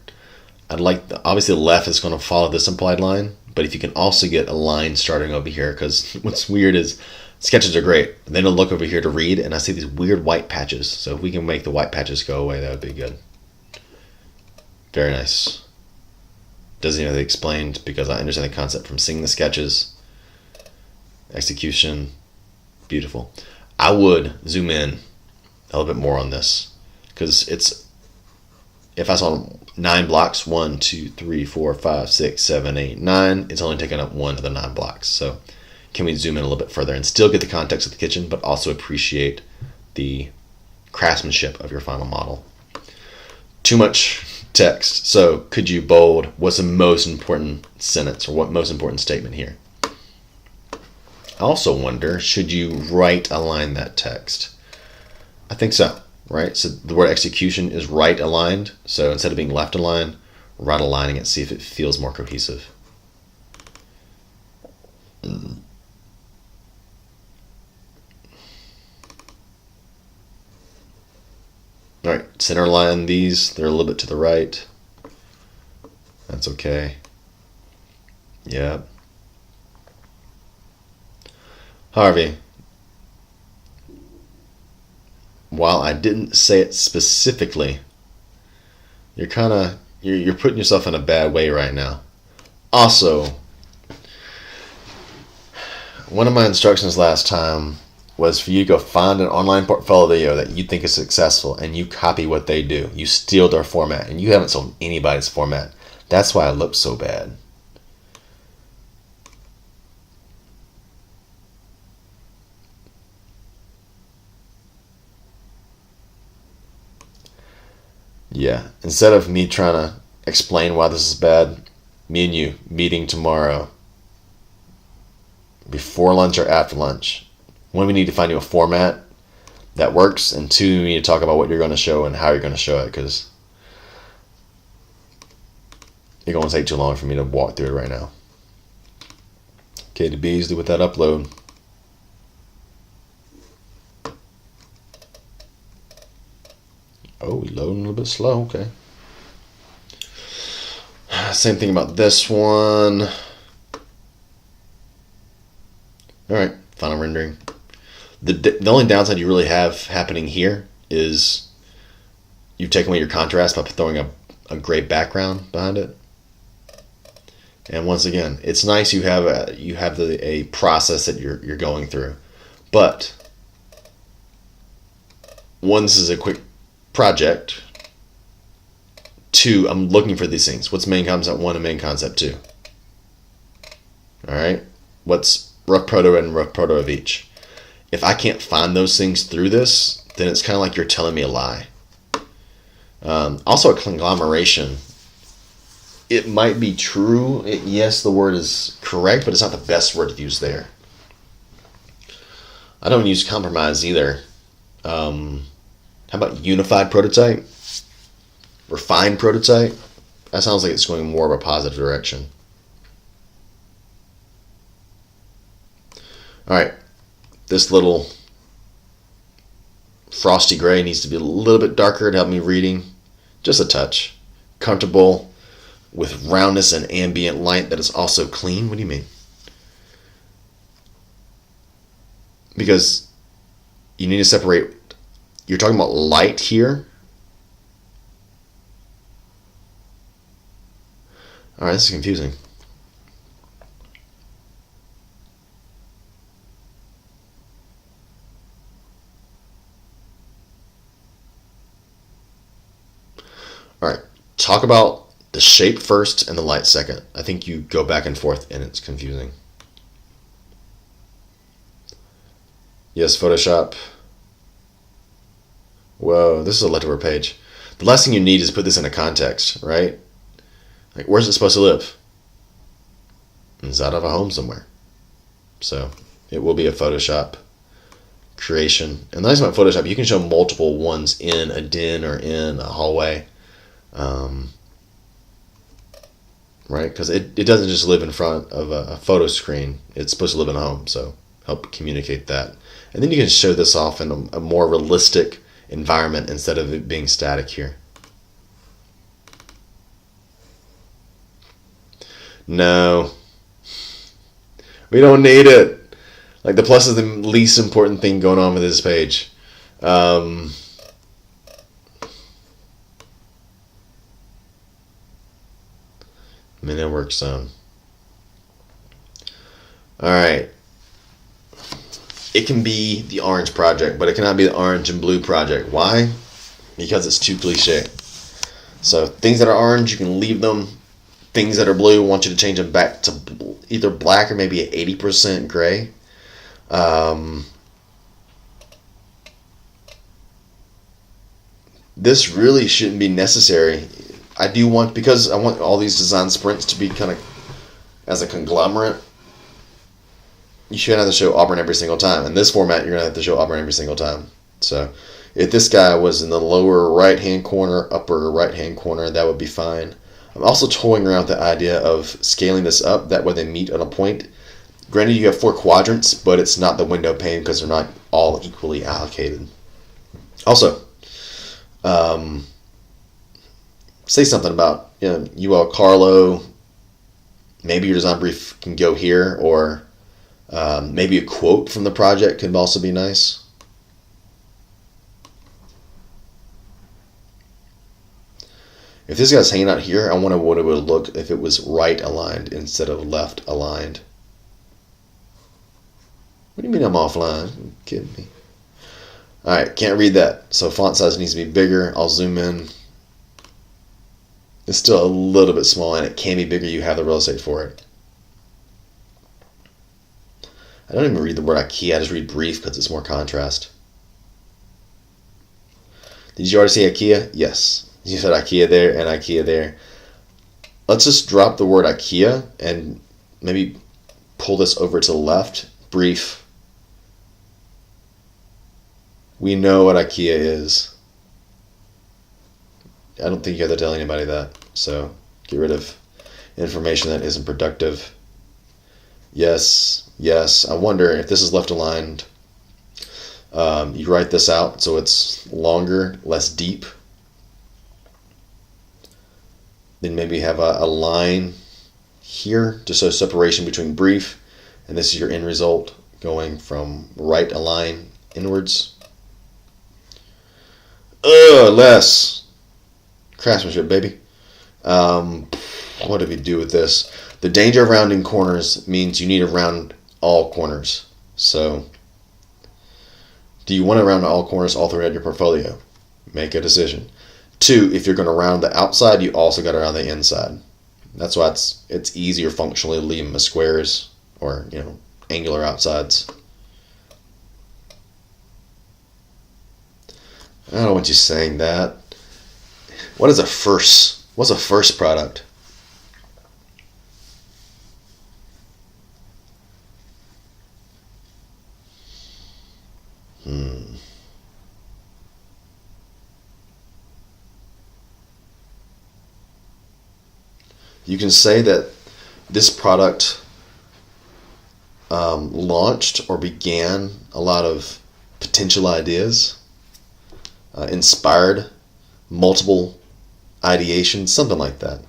A: Obviously the left is going to follow this implied line, but if you can also get a line starting over here, because what's weird is sketches are great. Then I'll look over here to read, and I see these weird white patches. So if we can make the white patches go away, that would be good. Very nice. Doesn't even have to be explained because I understand the concept from seeing the sketches. Execution, beautiful. I would zoom in a little bit more on this. Because if I saw 9 blocks, 1, 2, 3, 4, 5, 6, 7, 8, 9, it's only taking up 1 of the 9 blocks. So can we zoom in a little bit further and still get the context of the kitchen, but also appreciate the craftsmanship of your final model? Too much text. So could you bold what's the most important sentence or what most important statement here? I also wonder, should you right align that text? I think so. Right, so the word execution is right aligned. So instead of being left aligned, right aligning it, see if it feels more cohesive. All right, center line these. They're a little bit to the right. That's okay. Yeah. Harvey. While I didn't say it specifically, you're putting yourself in a bad way right now. Also, one of my instructions last time was for you to go find an online portfolio that you think is successful and you copy what they do. You steal their format and you haven't sold anybody's format. That's why it looks so bad. Yeah, instead of me trying to explain why this is bad, me and you meeting tomorrow before lunch or after lunch. One, we need to find you a format that works, and two, we need to talk about what you're going to show and how you're going to show it, because it's going to take too long for me to walk through it right now. Okay, the Beasley with that upload. Oh, we loading a little bit slow. Okay. Same thing about this one. All right, final rendering. The only downside you really have happening here is you've taken away your contrast by throwing a gray background behind it. And once again, it's nice you have a process that you're going through, but one, this is a quick project. Two, I'm looking for these things. What's main concept one and main concept two? All right, what's rough proto and rough proto of each? If I can't find those things through this, then it's kind of like you're telling me a lie. Also, a conglomeration. It might be true. Yes, the word is correct, but it's not the best word to use there. I don't use compromise either. How about unified prototype? Refined prototype? That sounds like it's going more of a positive direction. All right. This little frosty gray needs to be a little bit darker to help me reading. Just a touch. Comfortable with roundness and ambient light that is also clean. What do you mean? Because you need to separate. You're talking about light here. All right, this is confusing. All right, talk about the shape first and the light second. I think you go back and forth and it's confusing. Yes, Photoshop. Whoa, this is a leftover page. The last thing you need is put this in a context, right? Like, where's it supposed to live? Inside of a home somewhere. So, it will be a Photoshop creation. And the nice thing about Photoshop, you can show multiple ones in a den or in a hallway. Right? Because it doesn't just live in front of a photo screen. It's supposed to live in a home, so help communicate that. And then you can show this off in a more realistic environment instead of it being static here. No. We don't need it. Like, the plus is the least important thing going on with this page. Minute work zone. Alright. It can be the orange project, but it cannot be the orange and blue project. Why? Because it's too cliche. So things that are orange, you can leave them. Things that are blue, I want you to change them back to either black or maybe 80% gray. This really shouldn't be necessary. Because I want all these design sprints to be kind of as a conglomerate. You shouldn't have to show Auburn every single time. In this format, you're going to have to show Auburn every single time. So if this guy was in the lower right-hand corner, upper right-hand corner, that would be fine. I'm also toying around with the idea of scaling this up. That way they meet on a point. Granted, you have 4 quadrants, but it's not the window pane because they're not all equally allocated. Also, say something about, UL Carlo. Maybe your design brief can go here, or maybe a quote from the project could also be nice. If this guy's hanging out here, I wonder what it would look if it was right aligned instead of left aligned. What do you mean I'm offline? Are you kidding me? Alright, can't read that. So font size needs to be bigger. I'll zoom in. It's still a little bit small, and it can be bigger. You have the real estate for it. I don't even read the word IKEA. I just read brief because it's more contrast. Did you already say IKEA? Yes. You said IKEA there and IKEA there. Let's just drop the word IKEA and maybe pull this over to the left. Brief. We know what IKEA is. I don't think you have to tell anybody that. So get rid of information that isn't productive. Yes, yes. I wonder if this is left aligned. You write this out so it's longer, less deep. Then maybe have a line here to show separation between brief, and this is your end result going from right align inwards. Less craftsmanship, baby. What do we do with this? The danger of rounding corners means you need to round all corners. So, do you want to round all corners all throughout your portfolio? Make a decision. 2, if you're going to round the outside, you also got to round the inside. That's why it's easier functionally to leave them as squares or, angular outsides. I don't want you saying that. What's a first product? You can say that this product launched or began a lot of potential ideas, inspired multiple ideations, something like that.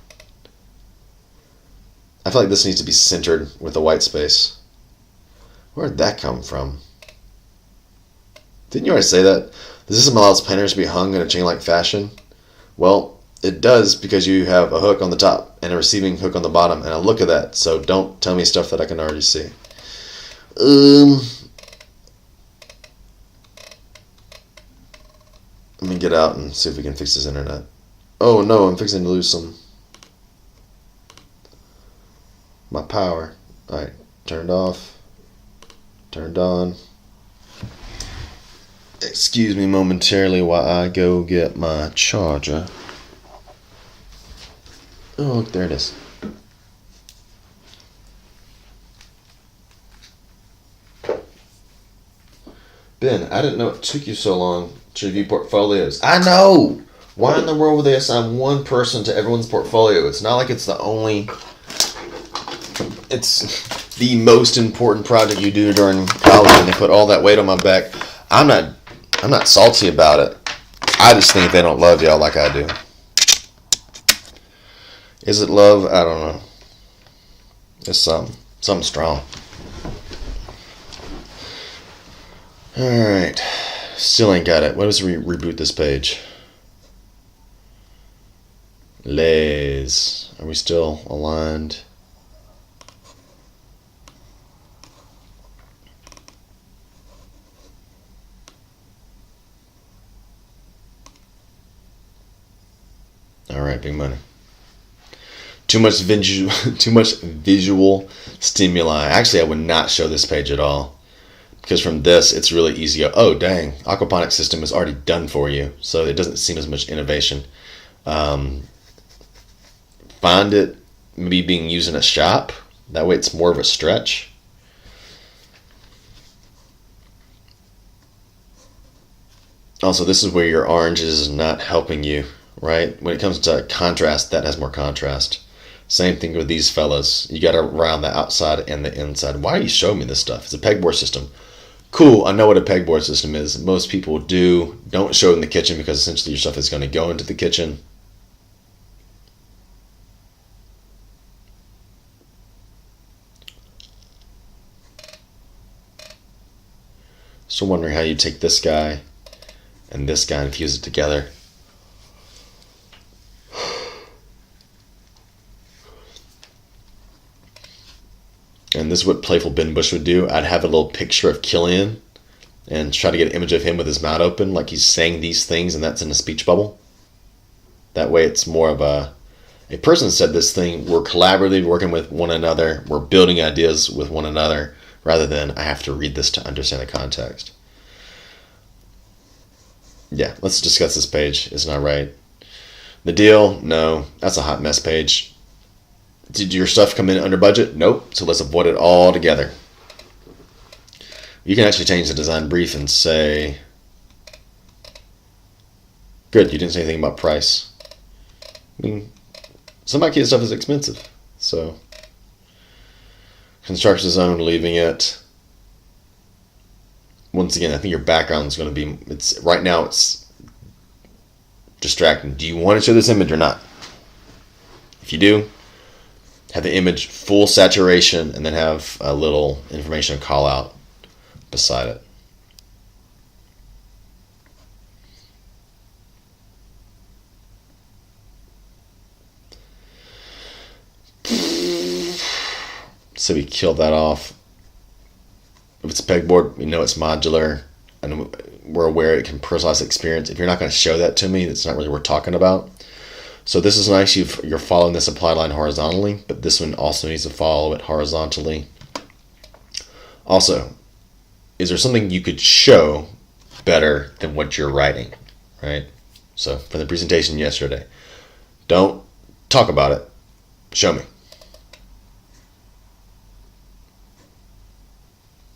A: I feel like this needs to be centered with a white space. Where did that come from? Didn't you already say that? The system allows planners to be hung in a chain-like fashion. Well, it does because you have a hook on the top and a receiving hook on the bottom, and I look at that, so don't tell me stuff that I can already see. Let me get out and see if we can fix this internet. Oh no, I'm fixing to lose my power. Alright, turned off, turned on. Excuse me momentarily while I go get my charger. Oh, look, there it is. Ben, I didn't know it took you so long to review portfolios. I know! Why in the world would they assign one person to everyone's portfolio? It's not like it's the only... It's the most important project you do during college, and they put all that weight on my back. I'm not salty about it. I just think they don't love y'all like I do. Is it love? I don't know. It's something strong. Alright. Still ain't got it. What does reboot this page? Les. Are we still aligned? Alright, big money. Too much visual stimuli. Actually, I would not show this page at all. Because from this, it's really easy to go, oh, dang, aquaponics system is already done for you. So it doesn't seem as much innovation. Find it maybe being used in a shop. That way it's more of a stretch. Also, this is where your orange is not helping you, right? When it comes to contrast, that has more contrast. Same thing with these fellas. You got to round the outside and the inside. Why are you showing me this stuff? It's a pegboard system. Cool, I know what a pegboard system is. Most people don't show it in the kitchen because essentially your stuff is going to go into the kitchen. So I'm wondering how you take this guy and this guy and fuse it together. And this is what Playful Ben Bush would do. I'd have a little picture of Killian and try to get an image of him with his mouth open like he's saying these things and that's in a speech bubble. That way it's more of a person said this thing, we're collaboratively working with one another, we're building ideas with one another, rather than I have to read this to understand the context. Yeah, let's discuss this page. Isn't that right? The deal? No, that's a hot mess page. Did your stuff come in under budget? Nope. So let's avoid it all together. You can actually change the design brief and say, good, you didn't say anything about price. I mean, some of my kid stuff is expensive. So, construction zone, leaving it. Once again, I think your background is going to be, right now it's distracting. Do you want to show this image or not? If you do, have the image full saturation and then have a little information call out beside it. So we kill that off. If it's a pegboard, we know it's modular, and we're aware it can personalize the experience. If you're not going to show that to me, that's not really what we're talking about. So this is nice. You're following this apply line horizontally, but this one also needs to follow it horizontally. Also, is there something you could show better than what you're writing, right? So for the presentation yesterday, don't talk about it. Show me.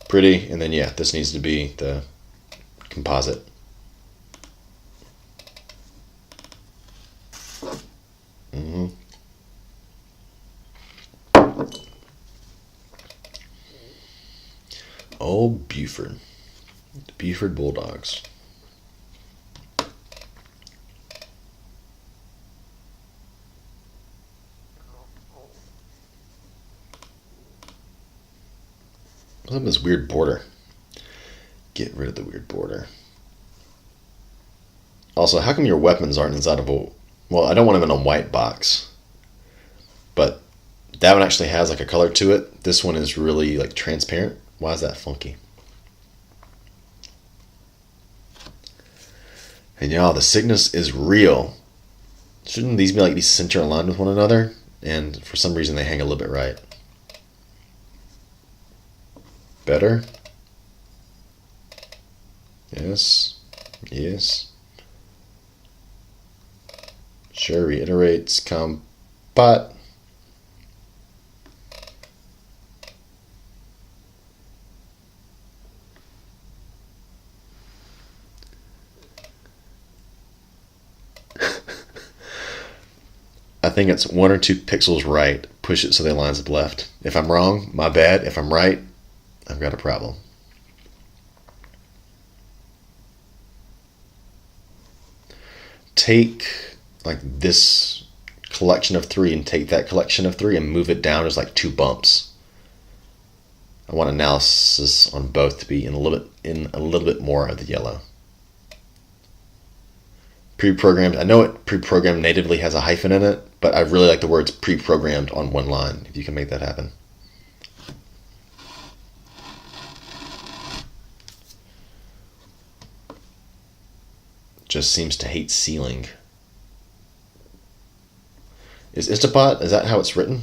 A: Pretty, and then yeah, this needs to be the composite. Old Buford. The Buford Bulldogs. What's up with this weird border? Get rid of the weird border. Also, how come your weapons aren't inside of a... Well, I don't want them in a white box. But that one actually has like a color to it. This one is really like transparent. Why is that funky? And y'all, the Cygnus is real. Shouldn't these be center aligned with one another? And for some reason they hang a little bit right. Better? Yes. Yes. Sure, reiterates. Compat. I think it's 1 or 2 pixels right. Push it so they lines up left. If I'm wrong, my bad. If I'm right, I've got a problem. Take like this collection of 3 and take that collection of 3 and move it down as like 2 bumps. I want analysis on both to be in a little bit more of the yellow. Pre-programmed. I know it pre-programmed natively has a hyphen in it, but I really like the words pre-programmed on one line, if you can make that happen. Just seems to hate sealing. Is Instapot, is that how it's written?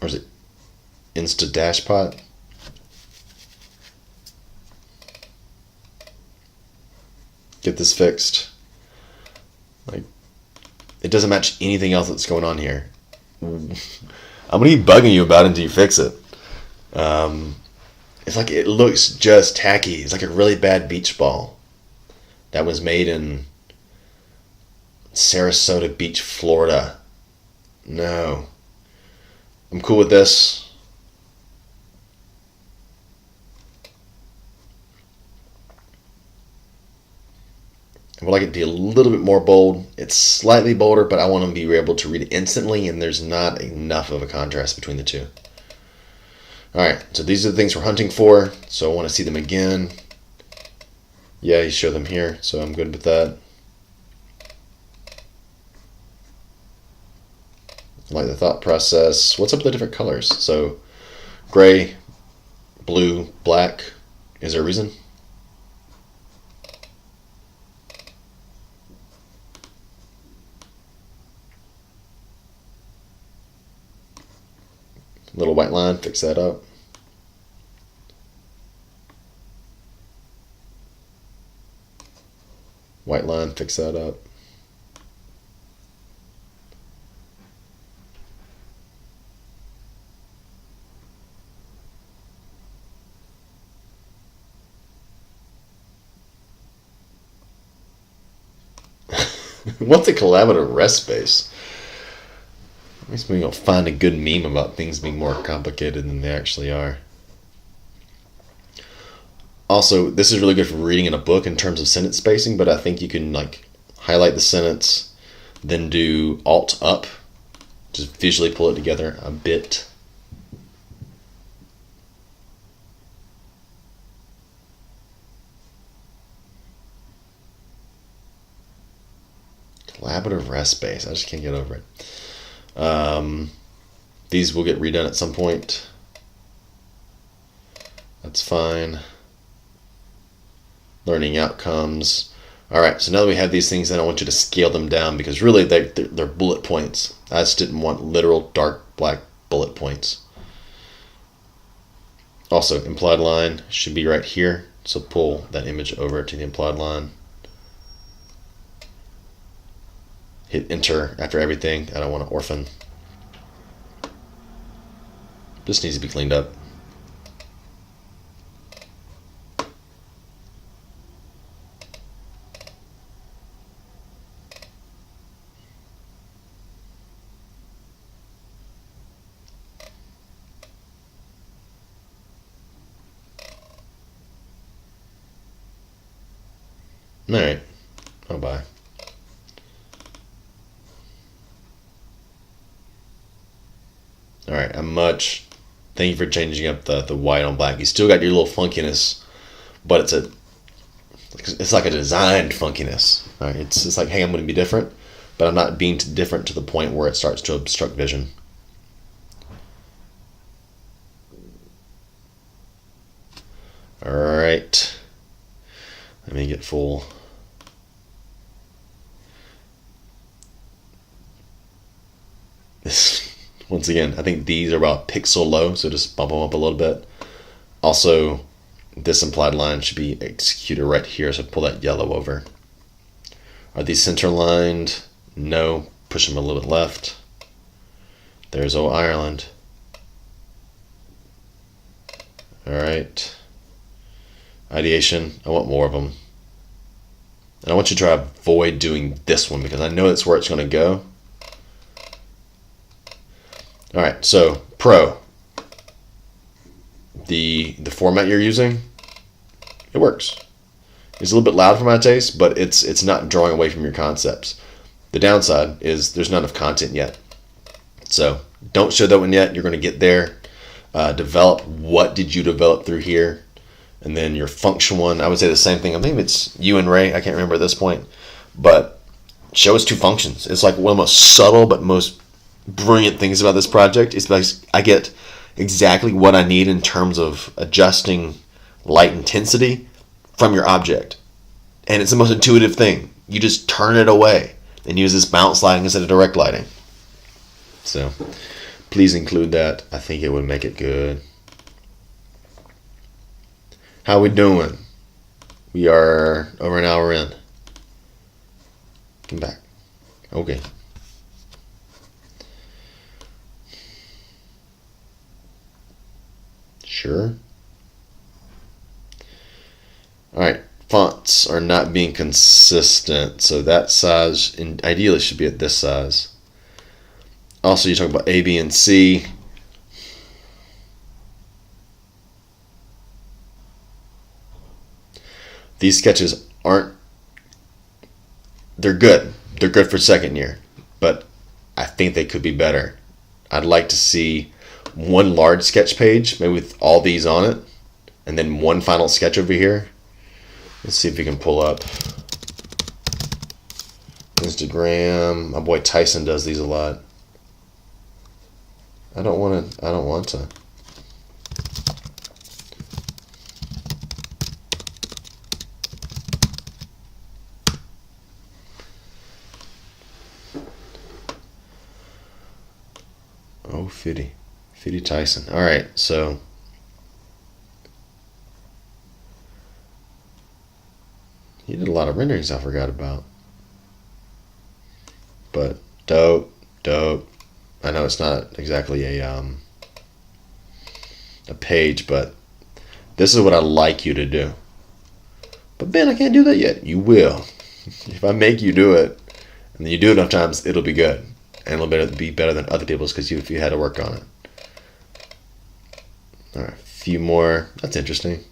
A: Or is it Insta-Pot? Get this fixed. Like, it doesn't match anything else that's going on here. I'm gonna keep bugging you about it until you fix it. It's like it looks just tacky. It's like a really bad beach ball that was made in Sarasota Beach, Florida. No. I'm cool with this. I would like it to be a little bit more bold. It's slightly bolder, but I want to be able to read it instantly, and there's not enough of a contrast between the two. Alright, so these are the things we're hunting for, so I want to see them again. Yeah, you show them here, so I'm good with that. I like the thought process. What's up with the different colors? So, gray, blue, black. Is there a reason? Little white line, fix that up. White line, fix that up. What's a collaborative rest space? Makes me go find a good meme about things being more complicated than they actually are. Also, this is really good for reading in a book in terms of sentence spacing, but I think you can like highlight the sentence, then do Alt up, just visually pull it together a bit. Collaborative rest space. I just can't get over it. These will get redone at some point. That's fine. Learning outcomes. All right, so now that we have these things, then I want you to scale them down because really they're bullet points. I just didn't want literal dark black bullet points. Also, implied line should be right here. So pull that image over to the implied line. Hit enter after everything. I don't want to orphan. This needs to be cleaned up. All right. Oh, bye. All right. Thank you for changing up the white on black. You still got your little funkiness, but it's like a designed funkiness. All right. It's like, hey, I'm going to be different, but I'm not being different to the point where it starts to obstruct vision. All right. Let me get full. Once again, I think these are about pixel low, so just bump them up a little bit. Also, this implied line should be executed right here, so pull that yellow over. Are these center lined? No. Push them a little bit left. There's old Ireland. All right. Ideation, I want more of them. And I want you to try to avoid doing this one because I know that's where it's going to go. All right, so Pro, the format you're using, it works. It's a little bit loud for my taste, but it's not drawing away from your concepts. The downside is there's not enough content yet. So don't show that one yet. You're going to get there. Develop what did you develop through here. And then your function one, I would say the same thing. I think it's you and Ray. I can't remember at this point. But show us two functions. It's like one of the most subtle but most brilliant things about this project is because I get exactly what I need in terms of adjusting light intensity from your object. And it's the most intuitive thing. You just turn it away and use this bounce lighting instead of direct lighting. So please include that. I think it would make it good. How we doing? We are over an hour in. Come back. Okay. Sure. All right. Fonts are not being consistent, so that size ideally should be at this size. Also, you talk about A, B, and C. These sketches they're good. They're good for second year, but I think they could be better. I'd like to see one large sketch page, maybe with all these on it, and then one final sketch over here. Let's see if we can pull up Instagram. My boy Tyson does these a lot. I don't want to. Oh, Fitty Tyson. All right, so he did a lot of renderings I forgot about. But dope. I know it's not exactly a page, but this is what I'd like you to do. But Ben, I can't do that yet. You will. If I make you do it, and then you do it enough times, it'll be good. And it'll be better than other people's because if you had to work on it. All right, a few more. That's interesting.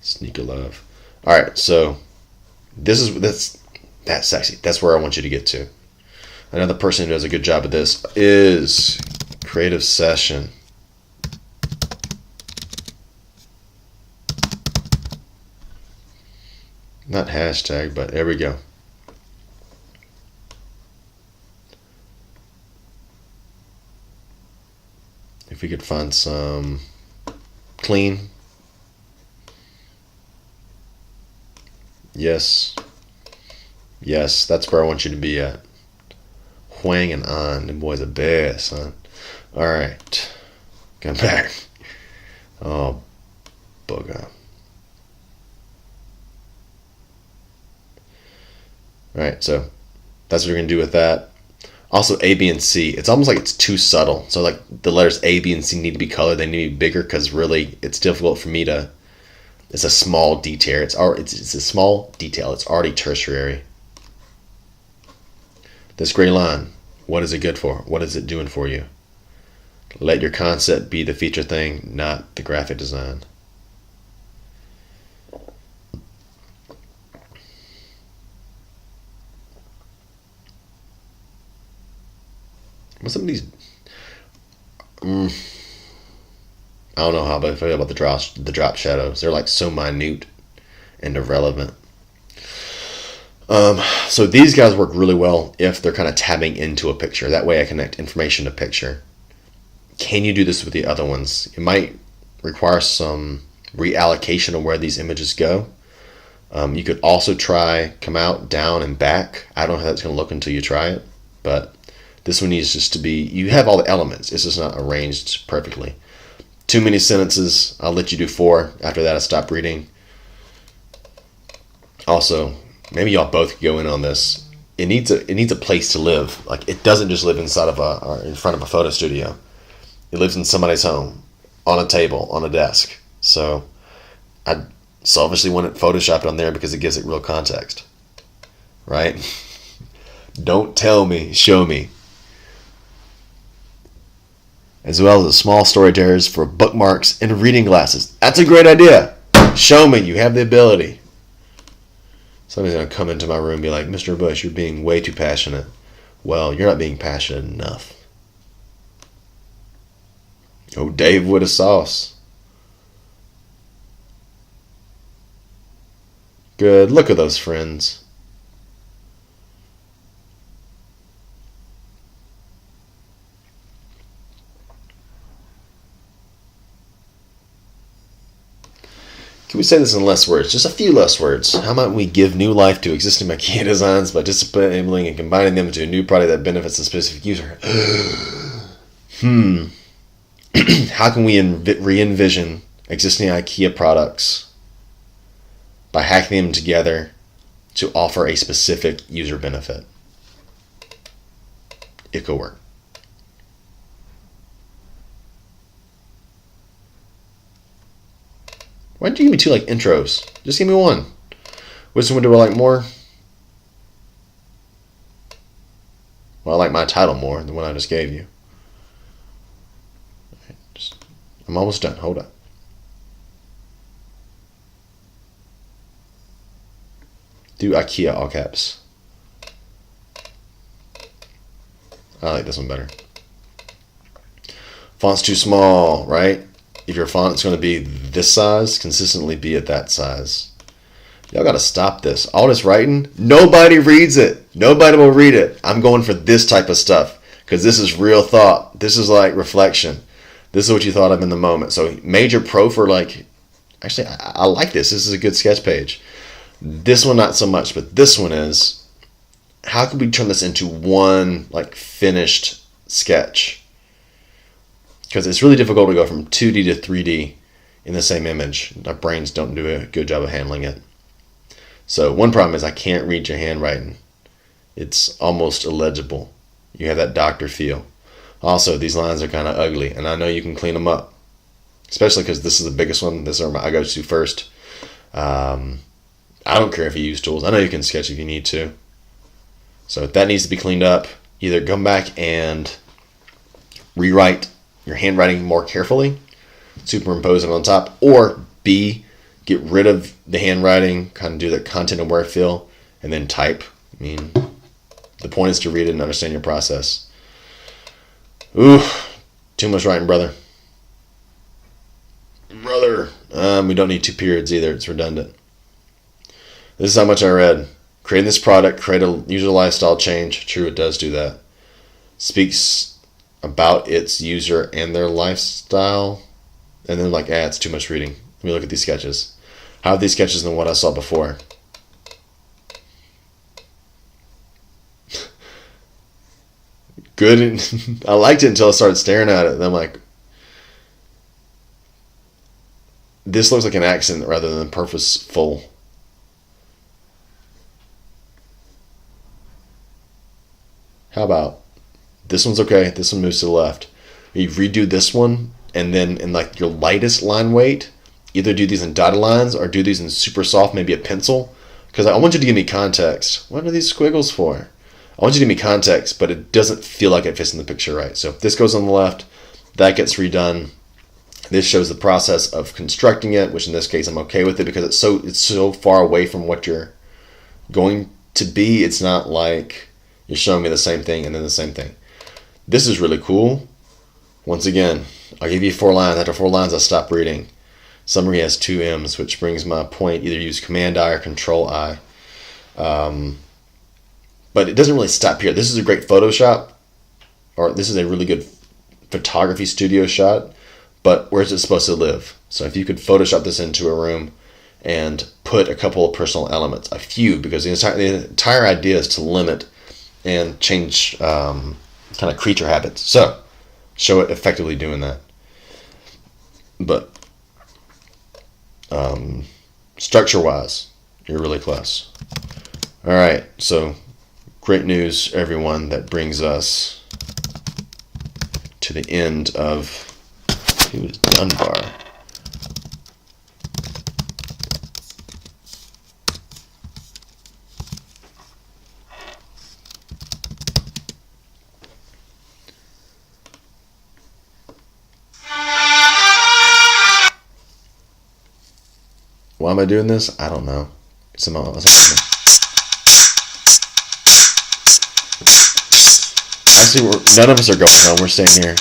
A: Sneaker love. All right, so that's sexy. That's where I want you to get to. Another person who does a good job of this is Creative Session. Not hashtag, but there we go. If we could find some clean. Yes. Yes, that's where I want you to be at. Huang and An, them boys are bad, son. Alright. Come back. Oh, bugger. Alright, so that's what we're going to do with that. Also, A, B, and C. It's almost like it's too subtle. So, like, the letters A, B, and C need to be colored. They need to be bigger because, really, it's difficult for me to... It's a small detail. It's a small detail. It's already tertiary. This gray line, what is it good for? What is it doing for you? Let your concept be the feature thing, not the graphic design. What's some of these? I don't know how I feel about the drop shadows. They're like so minute and irrelevant. So these guys work really well if they're kind of tabbing into a picture. That way I connect information to picture. Can you do this with the other ones? It might require some reallocation of where these images go. You could also try come out, down, and back. I don't know how that's going to look until you try it, but this one needs just to be, you have all the elements. It's just not arranged perfectly. Too many sentences. I'll let you do 4. After that, I stop reading. Also, maybe y'all both could go in on this. It needs a place to live. Like, it doesn't just live inside of or in front of a photo studio. It lives in somebody's home, on a table, on a desk. So I selfishly want it photoshopped on there because it gives it real context. Right? Don't tell me, show me. As well as the small storytellers for bookmarks and reading glasses. That's a great idea. Show me you have the ability. Somebody's going to come into my room and be like, Mr. Bush, you're being way too passionate. Well, you're not being passionate enough. Oh, Dave with a sauce. Good. Look at those friends. Can we say this in less words? Just a few less words. How might we give new life to existing IKEA designs by disabling and combining them into a new product that benefits a specific user? How can we re-envision existing IKEA products by hacking them together to offer a specific user benefit? It could work. Why didn't you give me 2 like intros? Just give me 1. Which one do I like more? Well, I like my title more than the one I just gave you. I'm almost done. Hold up. Do IKEA all caps. I like this one better. Font's too small, right? If your font is going to be this size, consistently be at that size. Y'all got to stop this. All this writing, nobody reads it. Nobody will read it. I'm going for this type of stuff because this is real thought. This is like reflection. This is what you thought of in the moment. So Major Pro for like, actually, I like this. This is a good sketch page. This one, not so much, but this one is, how could we turn this into one like finished sketch? Because it's really difficult to go from 2D to 3D in the same image. Our brains don't do a good job of handling it. So one problem is I can't read your handwriting. It's almost illegible. You have that doctor feel. Also, these lines are kind of ugly, and I know you can clean them up. Especially because this is the biggest one. This is I go to first. I don't care if you use tools. I know you can sketch if you need to. So if that needs to be cleaned up, either come back and rewrite your handwriting more carefully, superimpose it on top, or B, get rid of the handwriting, kind of do that content aware feel, and then type. I mean, the point is to read it and understand your process. Ooh, too much writing, brother. We don't need 2 periods either. It's redundant. This is how much I read. Creating this product, create a user lifestyle change. True, it does do that. Speaks about its user and their lifestyle. And then like, it's too much reading. Let me look at these sketches. How are these sketches than what I saw before? Good. I liked it until I started staring at it. And I'm like, this looks like an accident rather than purposeful. How about this one's okay? This one moves to the left. You redo this one, and then in like your lightest line weight, either do these in dotted lines or do these in super soft, maybe a pencil. Because I want you to give me context. What are these squiggles for? I want you to give me context, but it doesn't feel like it fits in the picture right. So if this goes on the left, that gets redone. This shows the process of constructing it, which in this case I'm okay with it because it's so far away from what you're going to be. It's not like you're showing me the same thing and then the same thing. This is really cool. Once again, I'll give you 4 lines. After 4 lines, I'll stop reading. Summary has 2 M's, which brings my point. Either use Command-I or Control-I. But it doesn't really stop here. This is a great Photoshop, or this is a really good photography studio shot, but where's it supposed to live? So if you could Photoshop this into a room and put a couple of personal elements, a few, because the entire idea is to limit and change kind of creature habits. So show it effectively doing that. But structure-wise, you're really close. All right, so great news, everyone. That brings us to the end of who is Dunbar. Why am I doing this? I don't know. Actually, none of us are going home. We're staying here.